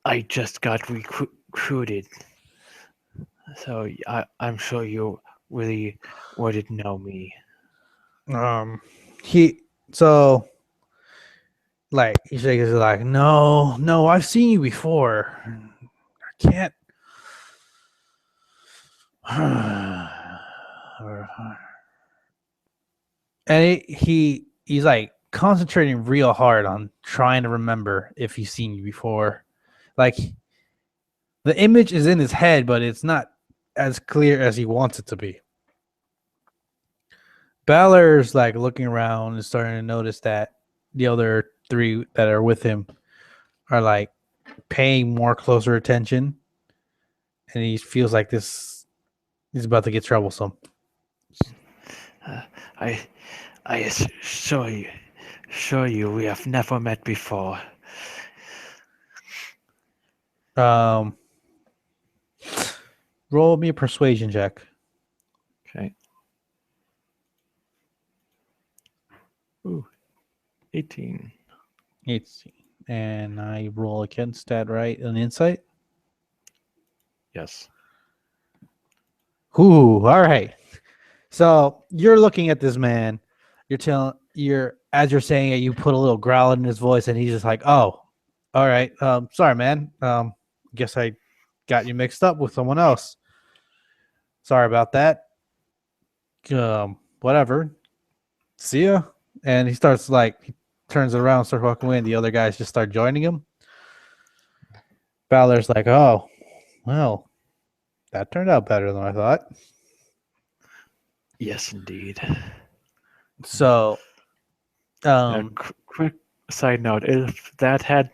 I just got recruited, so I'm sure you really wouldn't know me. He like he shakes his like, no, I've seen you before. I can't. And he's like concentrating real hard on trying to remember if he's seen you before. Like, the image is in his head, but it's not as clear as he wants it to be. Ballar's like looking around and starting to notice that the other three that are with him are like paying more closer attention, and he feels like this is about to get troublesome. I assure you, we have never met before. Roll me a persuasion check. Okay. Ooh, 18. 18. And I roll against that, right? An insight? Yes. Ooh, all right. So you're looking at this man. As you're saying it, you put a little growl in his voice, and he's just like, "Oh, all right. Sorry, man. Guess I got you mixed up with someone else. Sorry about that. Whatever. See ya." And he turns around, starts walking away, and the other guys just start joining him. Ballar's like, "Oh, well, that turned out better than I thought." Yes, indeed. So, Quick side note: if that had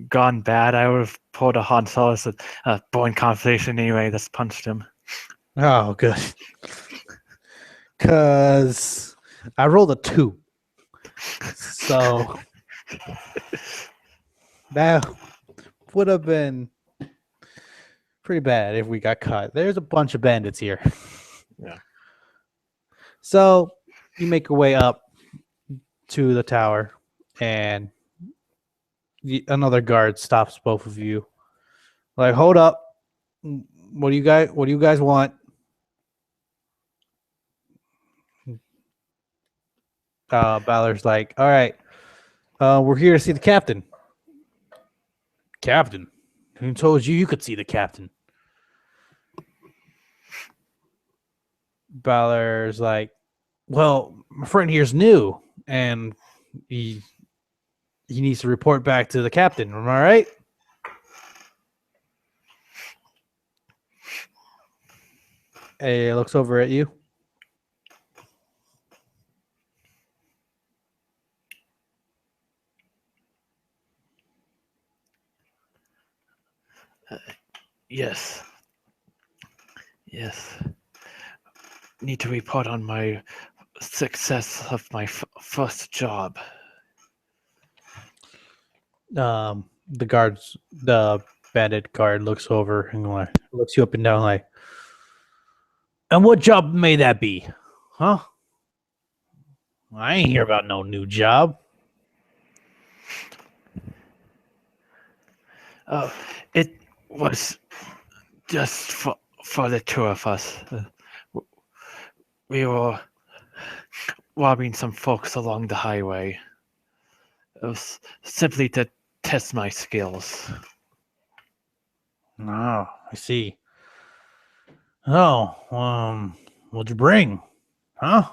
gone bad, I would have pulled a Han Solo as a born confrontation anyway. Just punched him. oh, good. Because I rolled a 2. So that would have been pretty bad if we got caught. There's a bunch of bandits here. Yeah. So you make your way up to the tower, and another guard stops both of you. Like, hold up. What do you guys want? Ballar's like, all right, we're here to see the captain. Captain? Who told you you could see the captain? Ballar's like, well, my friend here's new, and he he needs to report back to the captain. Am I right? He looks over at you. Yes. Yes. Need to report on my success of my first job. The bandit guard looks over and like, looks you up and down like, and what job may that be? Huh? I ain't hear about no new job. Oh, it was just for the two of us. We were robbing some folks along the highway. It was simply to test my skills. Oh, I see. Oh, what'd you bring? Huh?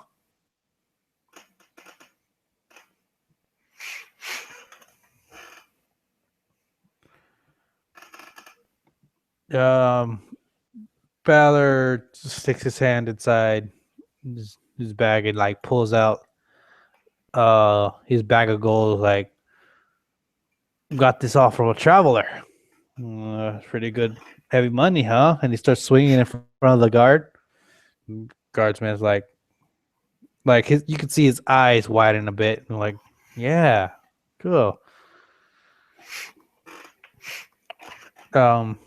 Um, Balor sticks his hand inside his bag and like pulls out his bag of gold. Like, got this off from a traveler. Pretty good, heavy money, huh? And he starts swinging in front of the guard. Guardsman's like his, you can see his eyes widen a bit, and like, yeah, cool. Um,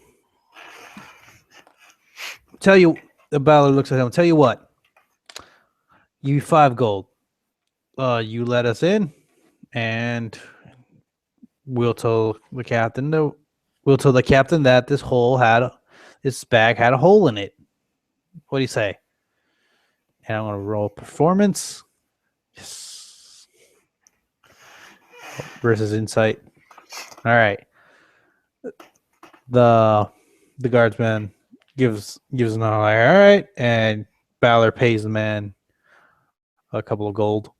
tell you, the Balor looks at him. Tell you what, you 5 gold. You let us in, and we'll tell the captain. We'll tell the captain that this bag had a hole in it. What do you say? And I'm gonna roll performance. Yes. Versus insight. All right. The guardsman gives an eye. All right, and Balor pays the man a couple of gold,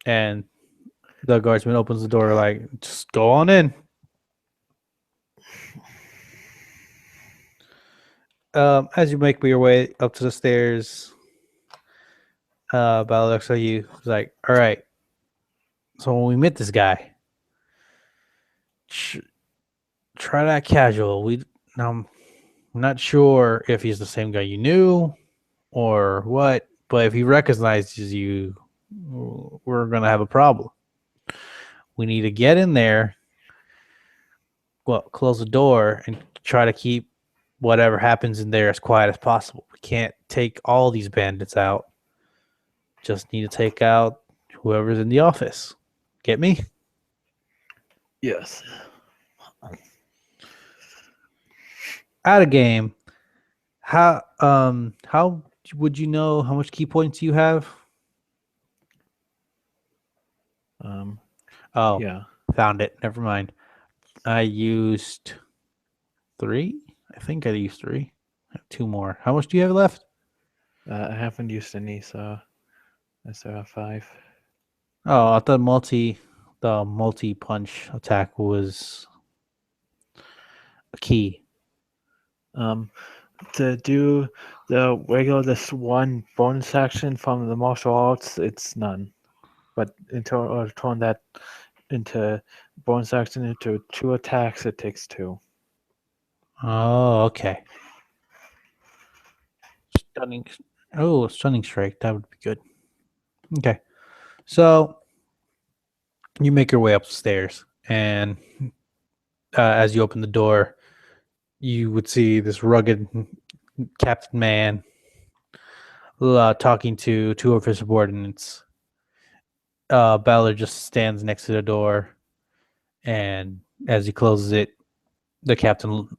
and the guardsman opens the door like, just go on in. As you make your way up to the stairs, Balor looks at you. He's like, all right. So when we met this guy, try that casual. Now I'm not sure if he's the same guy you knew or what, but if he recognizes you, we're gonna have a problem. We need to get in there, well, close the door, and try to keep whatever happens in there as quiet as possible. We can't take all these bandits out. Just need to take out whoever's in the office. Get me? Yes. Out of game. How would you know how much key points you have? Oh, Yeah. found it. Never mind. I used 3. I think I used 3. I have 2 more. How much do you have left? I haven't used any, so I still have 5. Oh, I thought the multi punch attack was a key. To do the regular this one bonus action from the martial arts, it's none. But to turn that into bonus action into 2 attacks, it takes 2. Oh, okay. Stunning. Oh, stunning strike. That would be good. Okay. So you make your way upstairs, and as you open the door, you would see this rugged Captain Man talking to 2 of his subordinates. Balor just stands next to the door, and as he closes it, the captain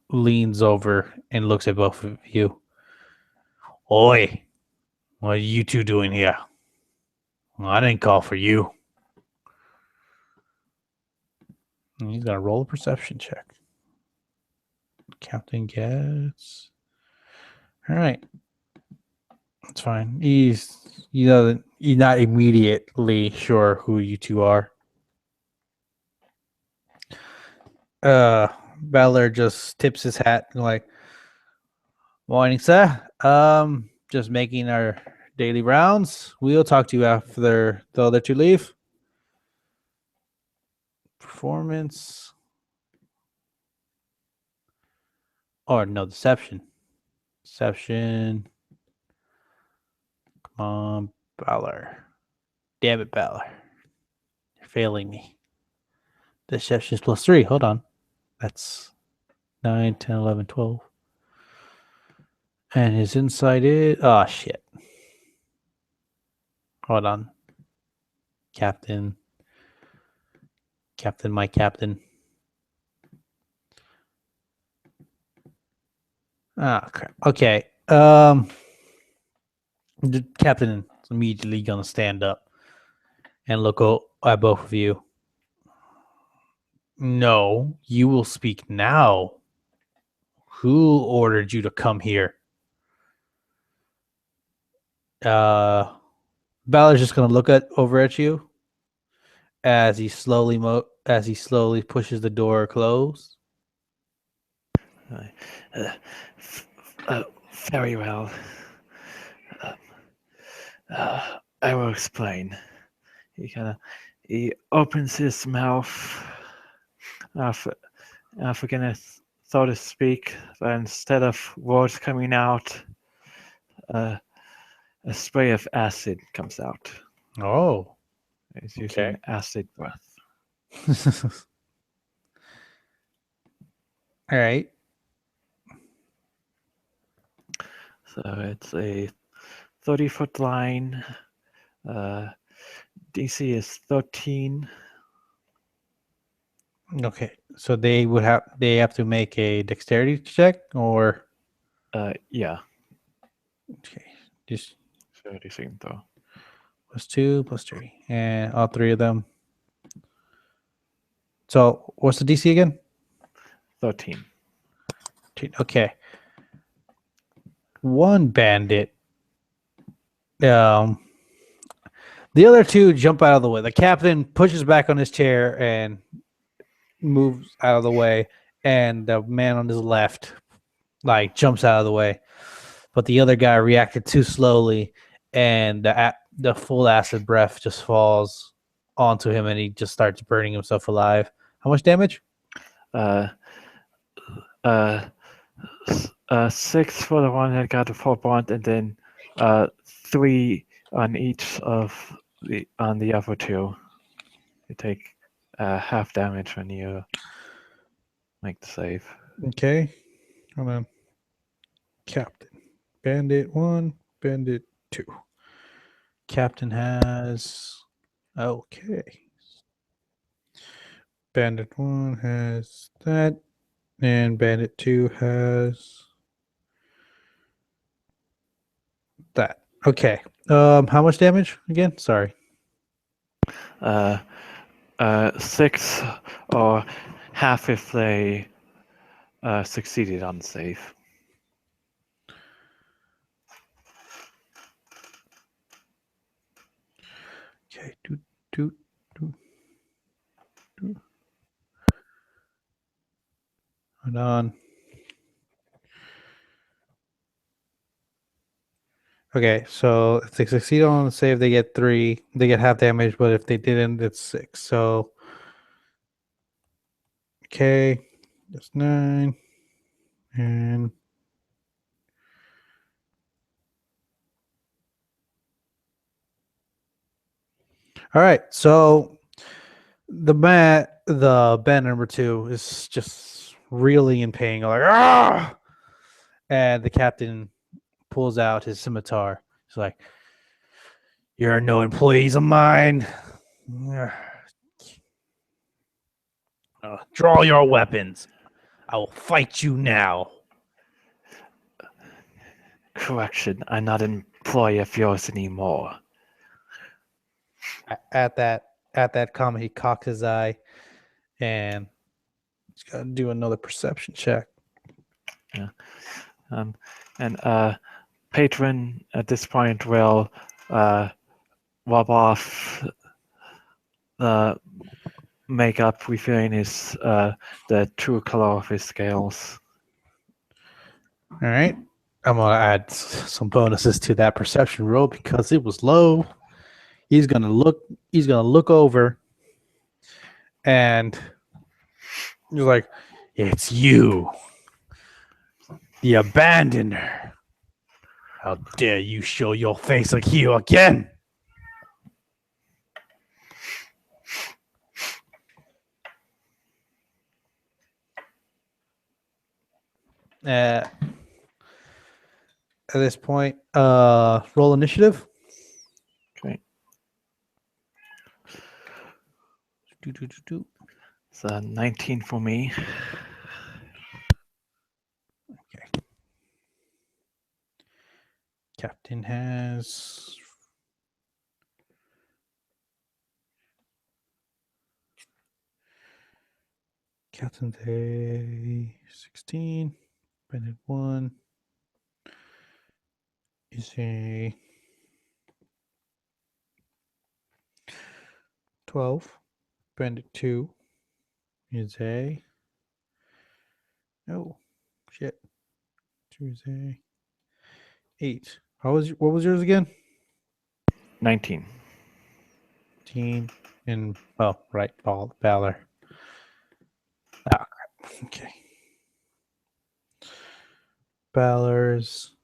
leans over and looks at both of you. Oi, what are you two doing here? Well, I didn't call for you. And he's gonna roll a perception check. Captain gets. All right, that's fine. He's not immediately sure who you two are. Ballar just tips his hat like, "Morning, sir. Just making our daily rounds. We'll talk to you after the other two leave." Performance or no, deception. Deception. Come on, Ballar. Damn it, Ballar. You're failing me. Deception is +3. Hold on. That's 9, 10, 11, 12. And his insight is. Oh, shit. Hold on. Captain. Captain, my captain. Ah, crap. Okay. The captain is immediately going to stand up and look at both of you. No, you will speak now. Who ordered you to come here? Ballar's just gonna look over at you as he slowly pushes the door closed. Uh, Very well. I will explain. He opens his mouth, forgetting so to speak, but instead of words coming out, a spray of acid comes out. Oh, He's using okay. acid breath. All right. So it's a 30-foot line. DC is 13. Okay. So they have to make a dexterity check or Yeah, okay. Just 30 though. +2, +3. And all three of them. So what's the DC again? 13. Okay. One bandit. Um the other two jump out of the way. The captain pushes back on his chair and moves out of the way, and the man on his left like jumps out of the way. But the other guy reacted too slowly, and the full acid breath just falls onto him, and he just starts burning himself alive. How much damage? Uh, uh, 6 for the one that got the full bond, and then 3 on each of the other two. You take half damage when you make the save. Okay, hold on. Captain, bandit 1, bandit 2. Captain has okay. Bandit 1 has that, and bandit 2 has that. Okay. How much damage again? Sorry. 6 or half if they succeeded on the save. Okay. Do. Hold on. Okay, so if they succeed on the save, they get 3. They get half damage, but if they didn't, it's 6. So, okay, that's 9. And all right, so the band number 2 is just really in pain, like ah, and the captain pulls out his scimitar. He's like, "You're no employees of mine. Draw your weapons. I will fight you now." Correction, I'm not an employee of yours anymore. At that comment, he cocks his eye, and he's got to do another perception check. And Patron at this point will rub off the makeup, revealing his the true color of his scales. All right. I'm gonna add some bonuses to that perception roll because it was low. He's gonna look over, and he's like, "It's you, the abandoner. How dare you show your face like you again?" At this point, roll initiative. Okay, Do, do, do, do. it's a 19 for me. Okay. Captain has Captain's a 16. Bennett 1 is a 12. Bennett 2 is a oh shit. 2 is a 8. What was yours again? 19. 18 and oh right, Ballar. Ah crap. Okay. Ballar's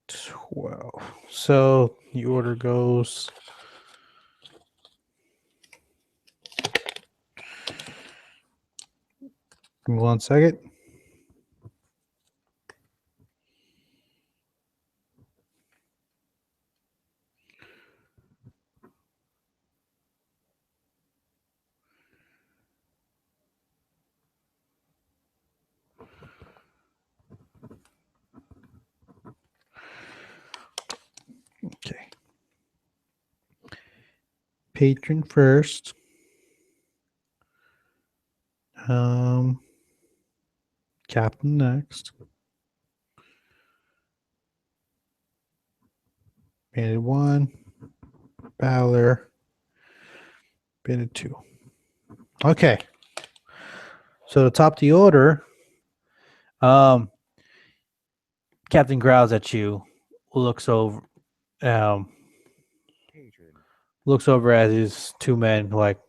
12. So the order goes give me 1 second. Okay. Patron first. Captain next. Bandit 1. Ballar. Bandit 2. Okay. So to top the order, Captain growls at you, looks over, um, looks over at his 2 men, like,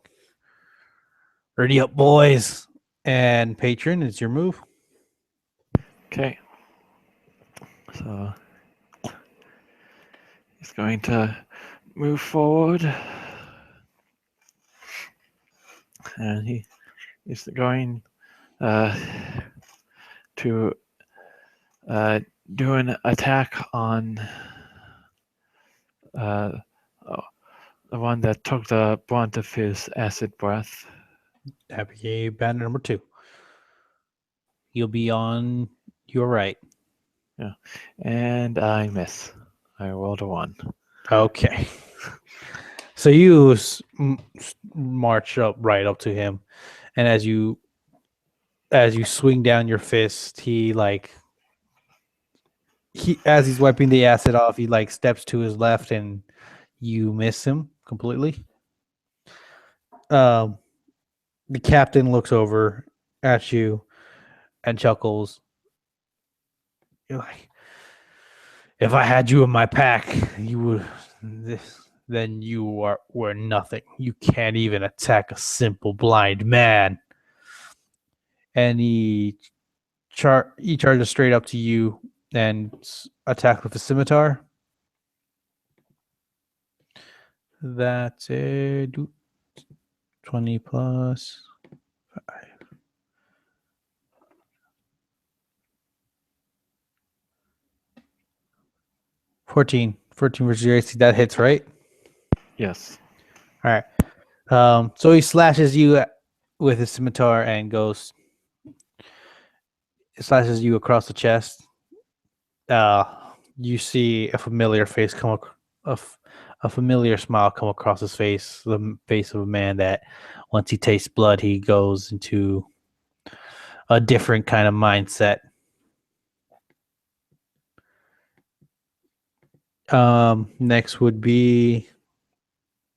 "Ready up, boys!" And Patron, it's your move. Okay. So he's going to move forward. And he is going to do an attack on the one that took the brunt of his acid breath. That'd be bandit number 2. You'll be on your right. Yeah, and I miss. I rolled a 1. Okay. So you march up right up to him, and as you swing down your fist, as he's wiping the acid off, he like steps to his left, and you miss him completely. The captain looks over at you and chuckles. You're like, "If I had you in my pack, you would then you were nothing. You can't even attack a simple blind man." And he charges straight up to you and attacks with a scimitar. That's a 20 plus 5. 14 versus your AC. That hits, right? Yes. All right. So he slashes you with his scimitar and slashes you across the chest. You see a familiar face come a familiar smile come across his face, the face of a man that once he tastes blood, he goes into a different kind of mindset. Next would be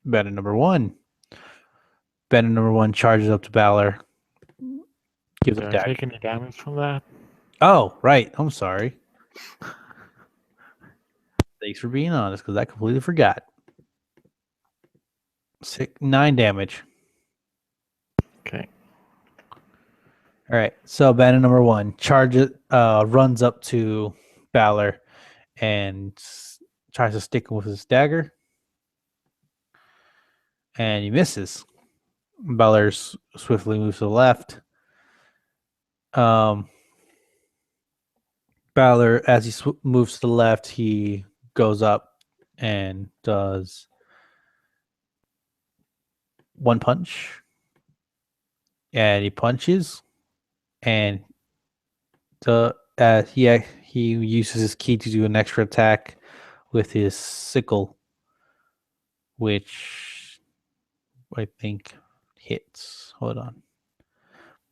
bandit number one. Bandit number one charges up to Ballar, gives Do him I dagger. take any damage from that? Oh, right. I'm sorry. Thanks for being honest, because I completely forgot. 9 damage. Okay. All right. So bandit number one charges, runs up to Ballar and tries to stick him with his dagger, and he misses. Ballar swiftly moves to the left. Um, Ballar, as he moves to the left, he goes up and does one punch, and he punches, and he uses his key to do an extra attack with his sickle, which I think hits. Hold on,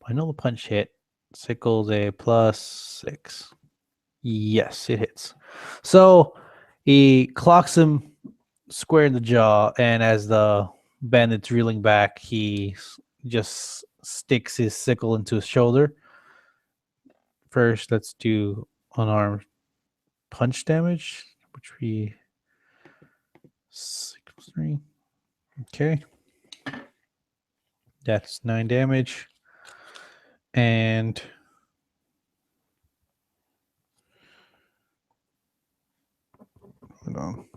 I know the punch hit. Sickle's a +6. Yes, it hits. So he clocks him square in the jaw, and as the bandit's reeling back, he just sticks his sickle into his shoulder. First, let's do unarmed punch damage, which we 6 3. Okay, that's 9 damage, and hold on.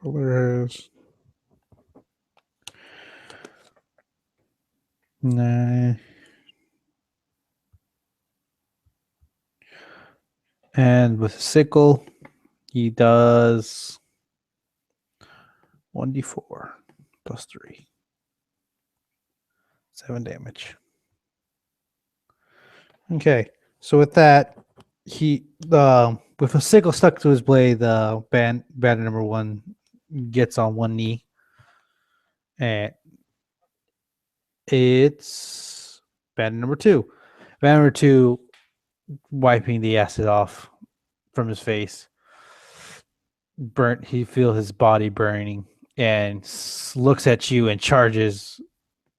Ballar has 9. And with sickle, he does 1d4 +3, 7 damage. Okay, so with that, he with a sickle stuck to his blade, the bandit number one gets on one knee, and it's bandit number two. Bandit number two wiping the acid off from his face. Burnt, he feels his body burning, and looks at you and charges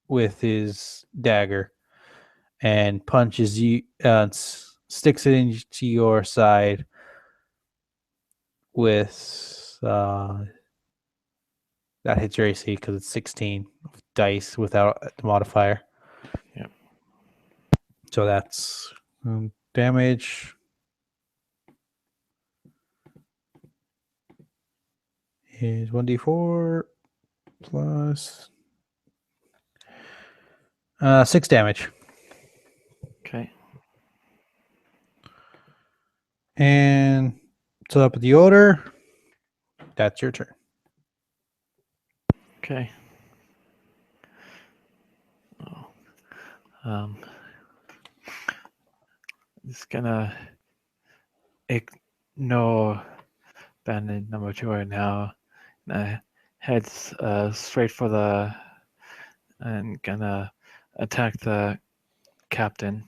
with his dagger and punches you, sticks it into your side with that hits your AC because it's 16 dice without the modifier. Yep. So that's damage is 1d4 plus 6 damage. Okay. And so up with the order, that's your turn. Okay. Oh. Just gonna ignore bandit number two right now. Heads straight for the and gonna attack the captain.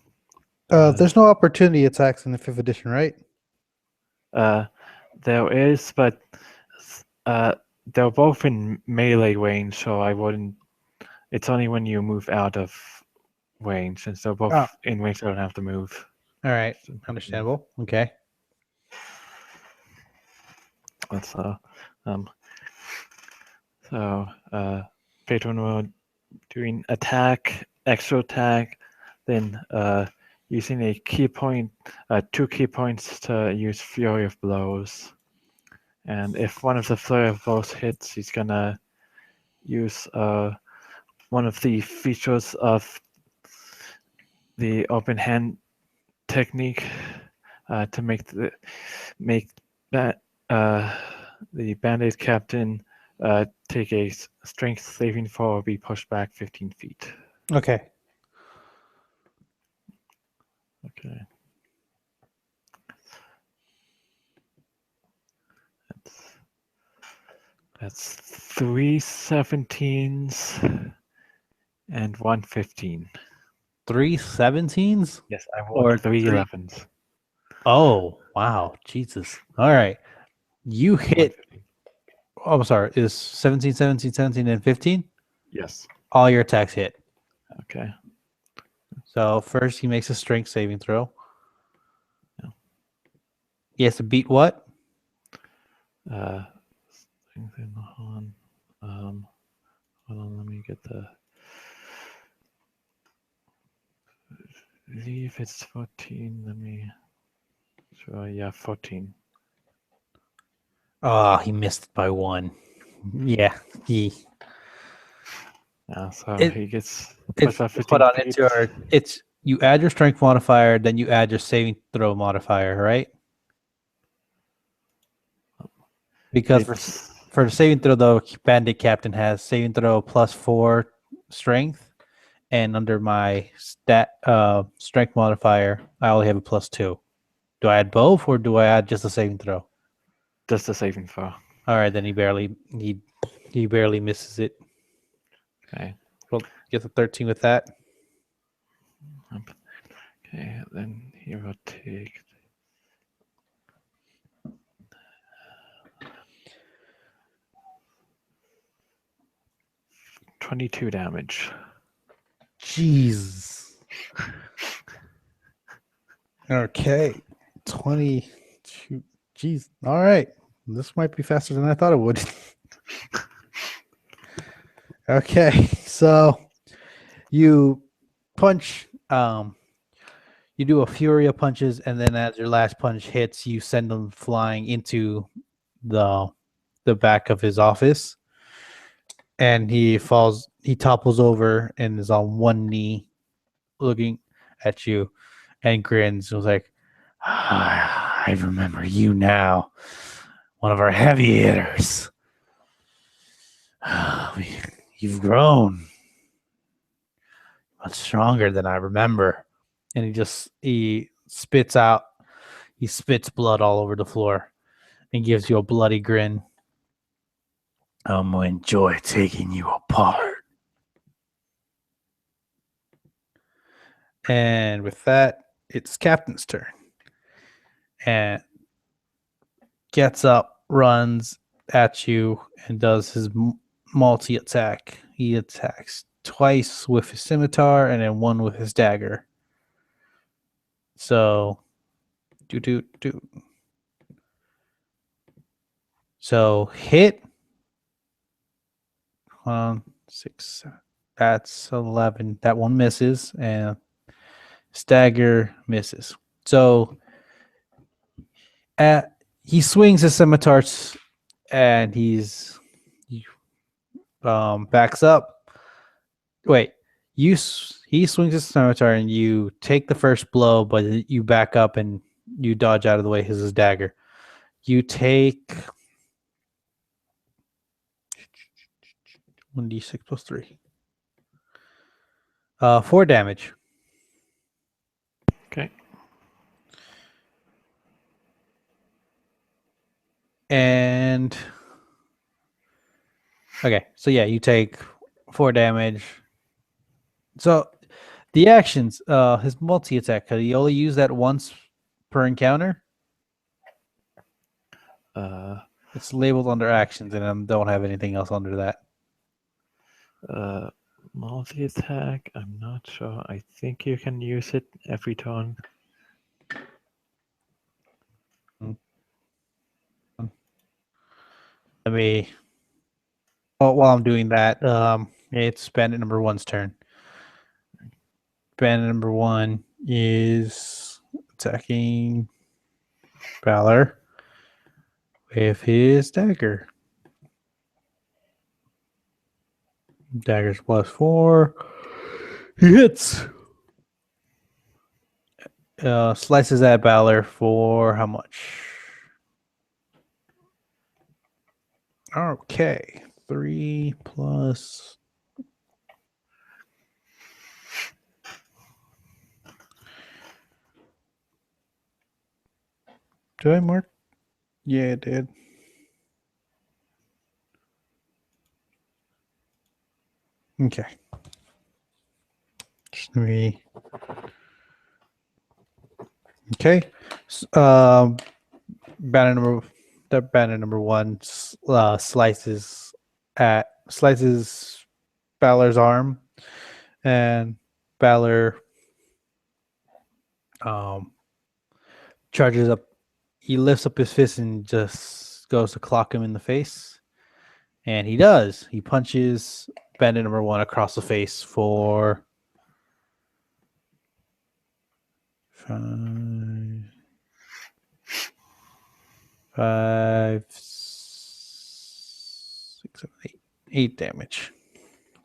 There's no opportunity attacks in the 5th edition, right? There is, but they're both in melee range, so I wouldn't. It's only when you move out of range, since they're both in range, I don't have to move. All right, understandable. Okay. That's Patron will doing attack, extra attack, then using a key point, 2 key points to use Fury of Blows. And if one of the Flurry of Blows hits, he's gonna use one of the features of the open hand technique to make the Band-Aid captain take a strength saving throw or be pushed back 15 feet. Okay. Okay. That's That's 3 17s and 1 15. 3 17s Yes, I rolled or 3 three? 11s. Oh, wow. Jesus. All right. You 1 hit, 15. oh, I'm sorry, is 17, 17, 17, and 15? Yes. All your attacks hit. Okay. So first he makes a strength saving throw. Yeah. He has to beat what? Uh, hold on, let me get the. Leave it's 14. Let me. Sure, yeah, 14. Oh, he missed it by one. Yeah, he Yeah, so it he gets it's pushed by hold 15 on. feet. It's you add your strength modifier, then you add your saving throw modifier, right? Because It's. for the saving throw, though, Bandit Captain has saving throw +4 strength, and under my strength modifier, I only have a +2. Do I add both, or do I add just a saving throw? Just a saving throw. All right, then he barely misses it. Okay. Well, gets a 13 with that. Okay, then he will take 22 damage. Jeez. Okay. 22. Jeez. All right. This might be faster than I thought it would. Okay. So you punch, you do a fury of punches, and then as your last punch hits, you send them flying into the the back of his office. And he topples over and is on one knee looking at you and grins. It was like, I remember you now. One of our heavy hitters. You've grown much stronger than I remember. And he spits blood all over the floor and gives you a bloody grin. I'm gonna enjoy taking you apart. And with that, it's Captain's turn. And gets up, runs at you, and does his multi attack. He attacks twice with his scimitar and then one with his dagger. So, do. So hit. 6. That's 11. That one misses, and stagger misses. So, he swings his scimitars, and he backs up. Wait, he swings his scimitar, and you take the first blow, but you back up and you dodge out of the way. His dagger. You take 1d6 plus 3. 4 damage. Okay. And okay, so yeah, you take 4 damage. So the actions, his multi attack, could he only use that once per encounter? Uh, It's labeled under actions, and I don't have anything else under that. Multi attack. I'm not sure. I think you can use it every turn. Let me. While I'm doing that, it's bandit number one's turn. Bandit number one is attacking Ballar with his dagger. Dagger's +4. He hits. Slices at Ballar for how much? Okay. 3 plus. Did I mark? Yeah, it did. Okay. Let me. Okay. Banner number. That banner number one slices Ballar's arm, and Ballar um charges up. He lifts up his fist and just goes to clock him in the face, and he does. He punches bandit number one across the face for 8 damage.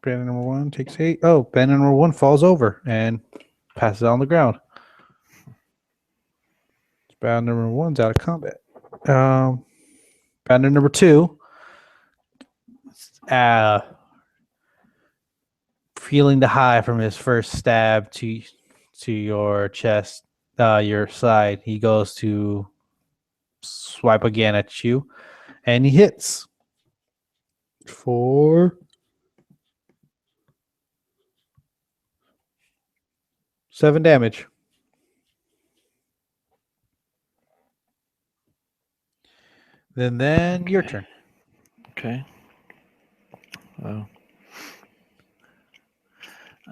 Bandit number one takes 8. Oh, bandit number one falls over and passes on the ground. Bandit number one's out of combat. Bandit number two, feeling the high from his first stab to your chest, your side, he goes to swipe again at you, and he hits for 7 damage. Then your turn. Okay. Well,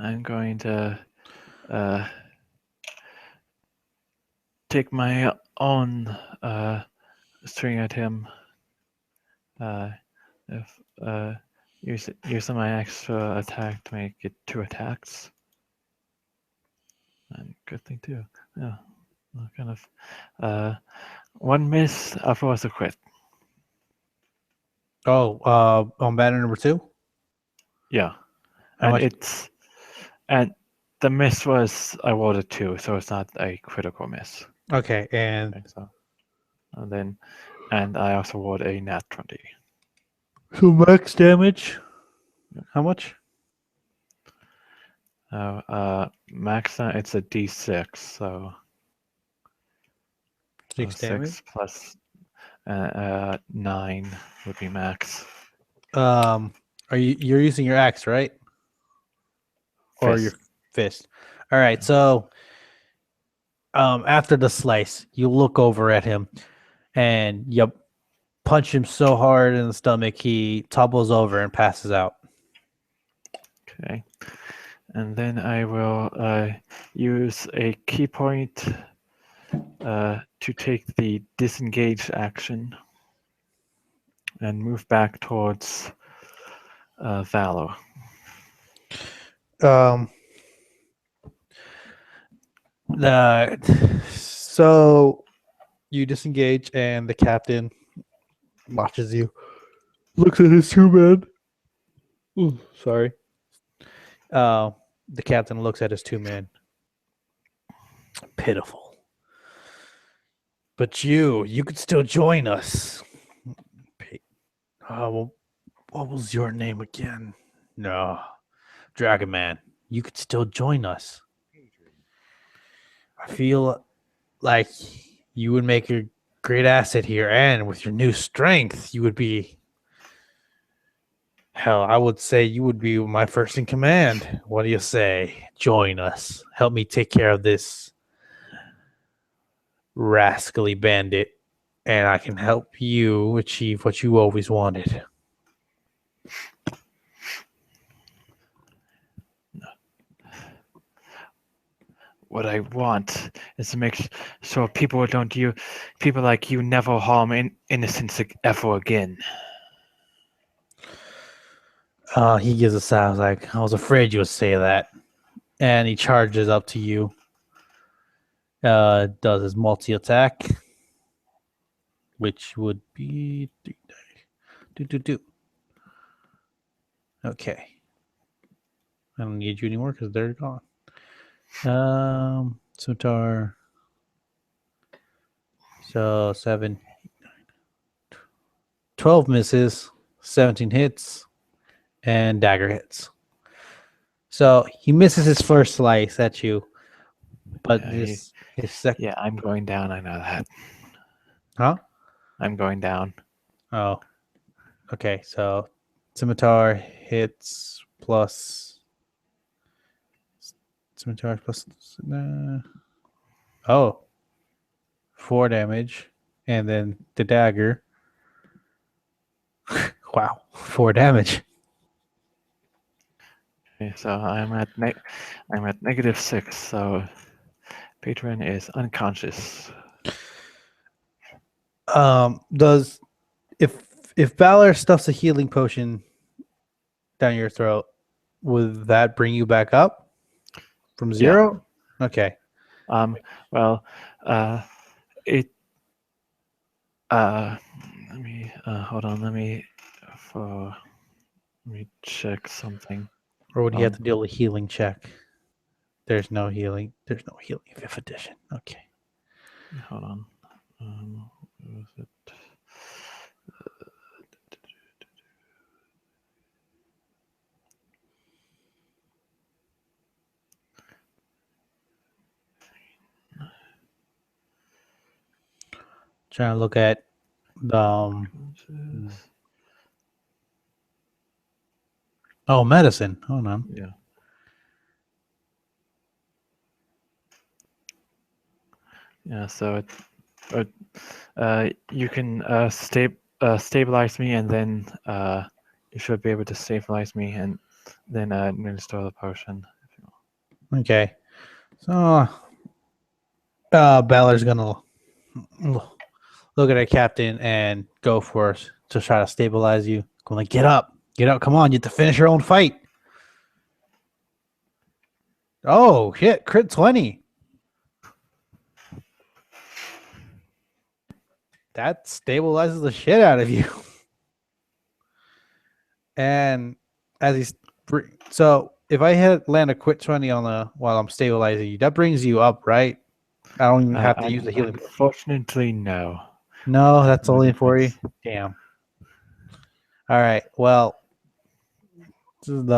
I'm going to take my own string at him. Using my extra attack to make it 2 attacks. And good thing too. Yeah, kind of. 1 miss, was a crit. Oh, on banner number 2? Yeah. How much? And the miss was I rolled a 2, so it's not a critical miss. Okay, and and I also rolled a nat 20. So max damage. How much? Max it's a D6, so 6 damage. 6 plus 9 would be max. You're using your axe, right? Or Fist. your fist. All right. So after the slice, you look over at him and you punch him so hard in the stomach he topples over and passes out. Okay. And then I will use a key point to take the disengage action and move back towards Valor. So you disengage and the captain watches you, looks at his 2 men. Ooh, sorry. The captain looks at his 2 men. Pitiful. But you could still join us. Well, what was your name again? No, Dragon Man. You could still join us. I feel like you would make a great asset here, and with your new strength, you would be. Hell, I would say you would be my first in command. What do you say? Join us. Help me take care of this rascally bandit, and I can help you achieve what you always wanted. What I want is to make sure people like you never harm innocents ever again. He gives a sigh. I was afraid you would say that. And he charges up to you. Does his multi-attack, which would be 3 dice. 2. Okay. I don't need you anymore because they're gone. Scimitar. So 7, 12 misses, 17 hits, and dagger hits. So he misses his first slice at you, but his second. Yeah, I'm going down. I know that. Huh? I'm going down. Oh. Okay, so Scimitar hits plus scimitar plus oh 4 damage, and then the dagger. Wow, 4 damage. Okay, so I'm at -6. So Patron is unconscious. Does if Ballar stuffs a healing potion down your throat, would that bring you back up from Yeah. 0? Okay. Well, it. Let me hold on. Let me check something. Or would he have Um, to deal with a healing check? There's no healing. There's no healing in 5th edition. Okay. hold on. Where was it? Trying to look at the medicine. Hold on. Yeah. Yeah. So you can stabilize me, and then you should be able to stabilize me, and then administer the potion. Okay. So Ballar's gonna look at a captain and go for it to try to stabilize you. Going like, get up, come on, you have to finish your own fight. Oh shit, crit 20. That stabilizes the shit out of you. And as he's so if I hit land a crit 20 on the while I'm stabilizing you, that brings you up, right? I don't even have to use the healing. Unfortunately, no. No, that's No only for you. difference. Damn. All right. Well, this is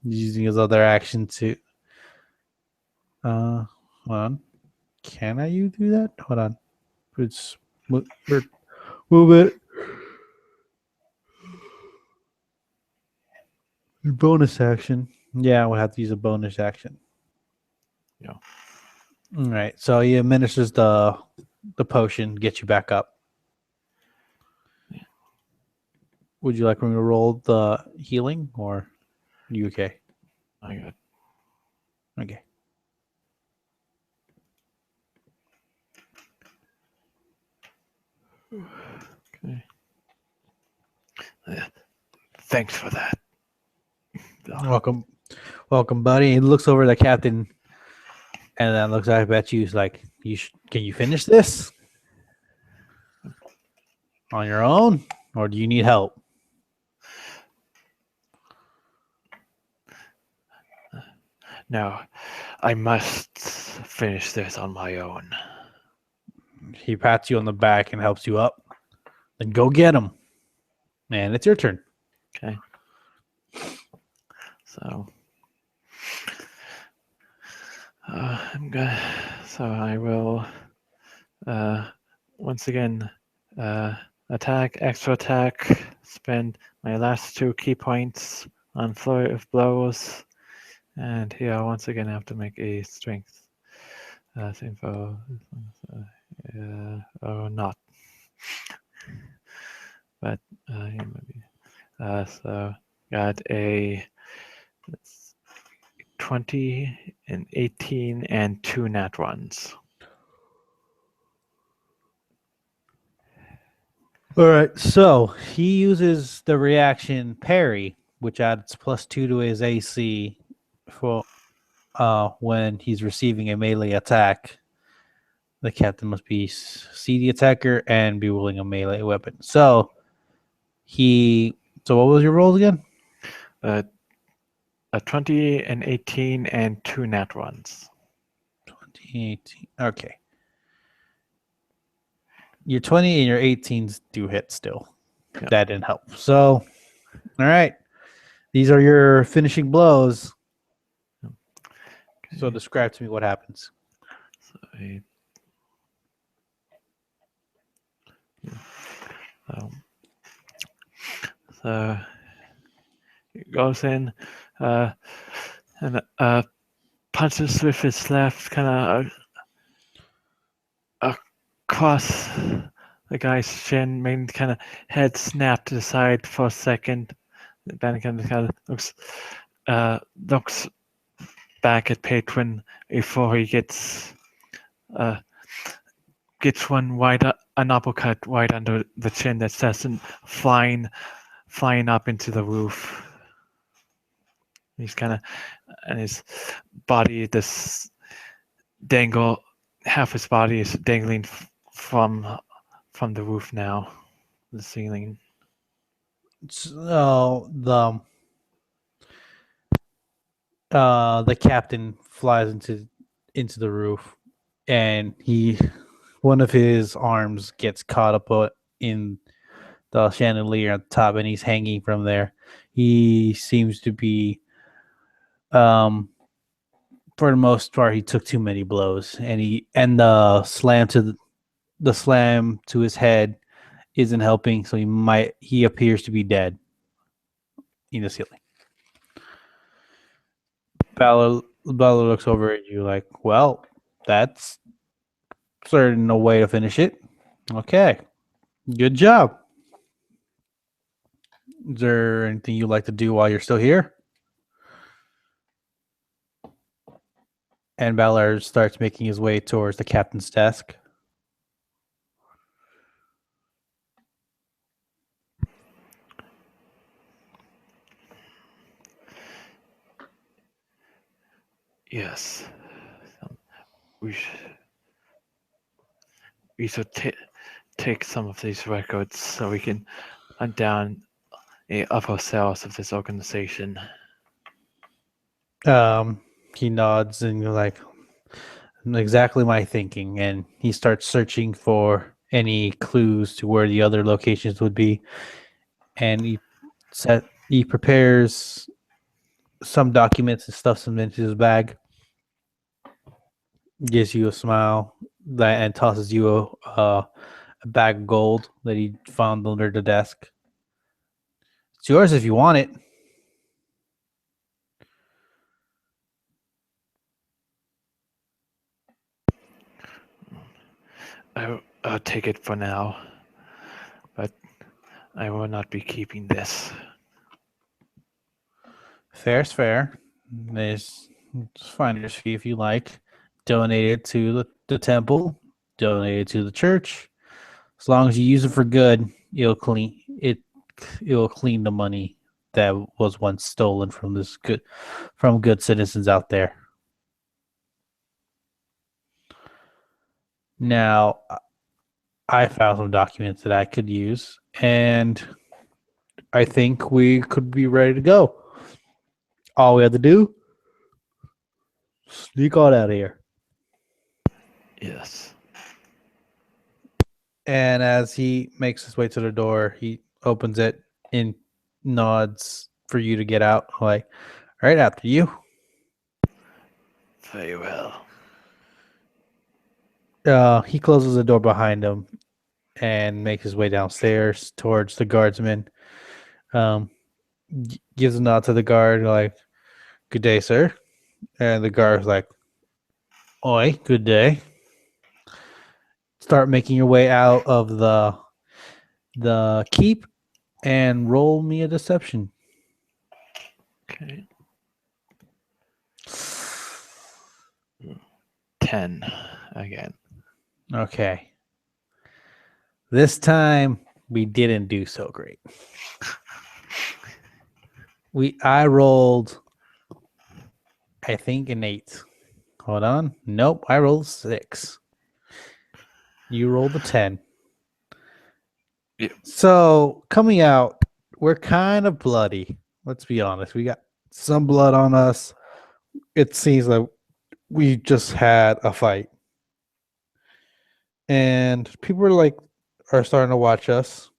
using his other action to. Hold on. Can I you do that? Hold on. It's move it. Bonus action. Yeah, we'll have to use a bonus action. Yeah. All right. So he administers the potion, get you back up. Yeah. Would you like me to roll the healing, or are you okay? I got. Okay. Okay. Thanks for that. Welcome, buddy. He looks over at the captain, and then looks up at you. He's like, can you finish this on your own, or do you need help?" No, I must finish this on my own. He pats you on the back and helps you up. Then go get him. And it's your turn. Okay. So I'm gonna. So I will once again attack, extra attack, spend my last 2 key points on flurry of blows, and here I once again have to make a strength info. Or not. But so got a 20 and 18 and 2 nat ones. All right. So he uses the reaction parry, which adds +2 to his AC for when he's receiving a melee attack. The captain must see the attacker and be wielding a melee weapon. So what was your rolls again? A 20 and 18 and 2 nat ones. 20, 18. Okay. Your 20 and your 18s do hit still. Yeah. That didn't help. So, all right. These are your finishing blows. Okay. So describe to me what happens. So, so it goes in, uh, and punches with his left, kind of across the guy's chin, making kind of head snap to the side for a second. Then kind of looks back at Patron before he gets one an uppercut right under the chin that sends him flying up into the roof. He's kind of, and his body, this dangle, half his body is dangling from the roof now, the ceiling. So the captain flies into the roof, and one of his arms gets caught up in the chandelier at the top, and he's hanging from there. He seems to be, for the most part, he took too many blows, and the slam to his head isn't helping. So he appears to be dead in the ceiling. Ballar looks over at you like, well, that's certainly no way to finish it. Okay, good job. Is there anything you'd like to do while you're still here? And Ballar starts making his way towards the captain's desk. Yes, we should take some of these records so we can hunt down the upper cells of this organization. He nods and you're like, exactly my thinking. And he starts searching for any clues to where the other locations would be. And he prepares some documents and stuffs them into his bag. Gives you a smile and tosses you a bag of gold that he found under the desk. It's yours if you want it. I'll take it for now, but I will not be keeping this. Fair's fair. There's finder's fee if you like. Donate it to the temple. Donate it to the church. As long as you use it for good, it'll clean it. It'll clean the money that was once stolen from good citizens out there. Now, I found some documents that I could use, and I think we could be ready to go. All we have to do, sneak on out of here. Yes. And as he makes his way to the door, he opens it and nods for you to get out. Like, right after you. Very well. He closes the door behind him and makes his way downstairs towards the guardsman. Gives a nod to the guard, like, "Good day, sir." And the guard's like, "Oi, good day." Start making your way out of the keep and roll me a deception. Okay. 10 again. Okay. This time we didn't do so great. I rolled, I think, an 8. Hold on. Nope, I rolled 6. You rolled a 10. Yeah. So coming out, we're kind of bloody. Let's be honest. We got some blood on us. It seems like we just had a fight. And people are starting to watch us.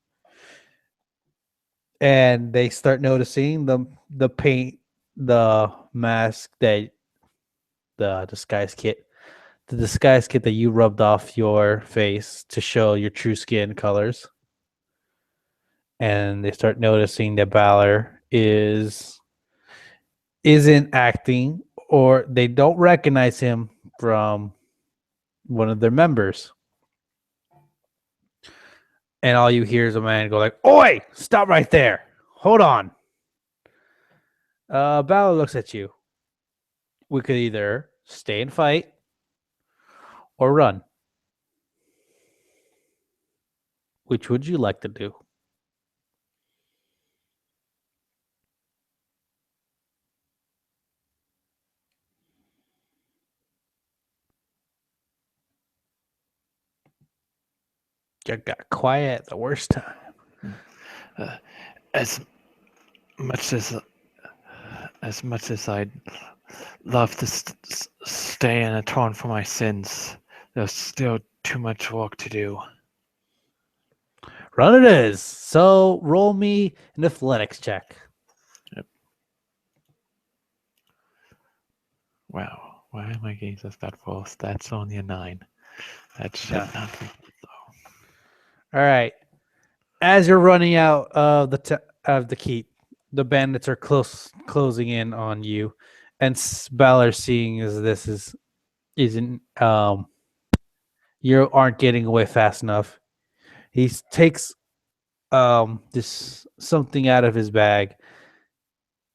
And they start noticing the paint, the mask that the disguise kit that you rubbed off your face to show your true skin colors. And they start noticing that Ballar is isn't acting, or they don't recognize him from one of their members. And all you hear is a man go like, "Oi, stop right there. Hold on." Ballar looks at you. We could either stay and fight or run. Which would you like to do? You got quiet at the worst time. As much as I'd love to stay and atone for my sins, there's still too much work to do. Run it is. So roll me an athletics check. Yep. Wow, why am I getting such bad rolls? That's only a 9. That should not be so. All right. As you're running out of the keep, the bandits are closing in on you, and Ballar, seeing as this isn't you aren't getting away fast enough. He takes this something out of his bag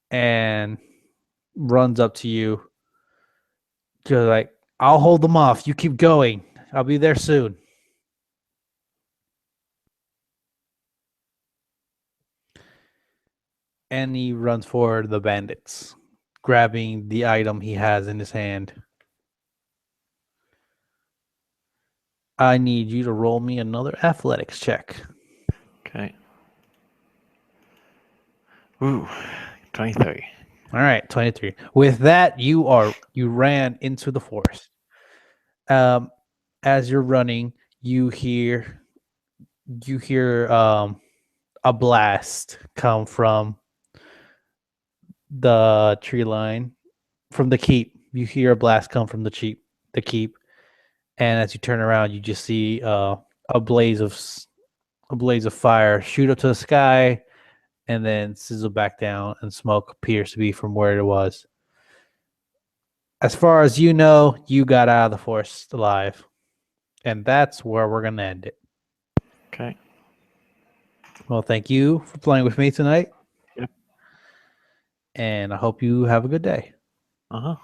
and runs up to you. Just like, "I'll hold them off. You keep going. I'll be there soon." And he runs for the bandits, grabbing the item he has in his hand. I need you to roll me another athletics check. Okay. Ooh, 23. All right, 23. With that, you ran into the forest. As you're running, you hear a blast come from the tree line, from the keep. You hear a blast come from the keep, and as you turn around, you just see a blaze of fire shoot up to the sky, and then sizzle back down, and smoke appears to be from where it was. As far as you know, you got out of the forest alive, and that's where we're gonna end it. Okay. Well, thank you for playing with me tonight. Yep. And I hope you have a good day. Uh-huh.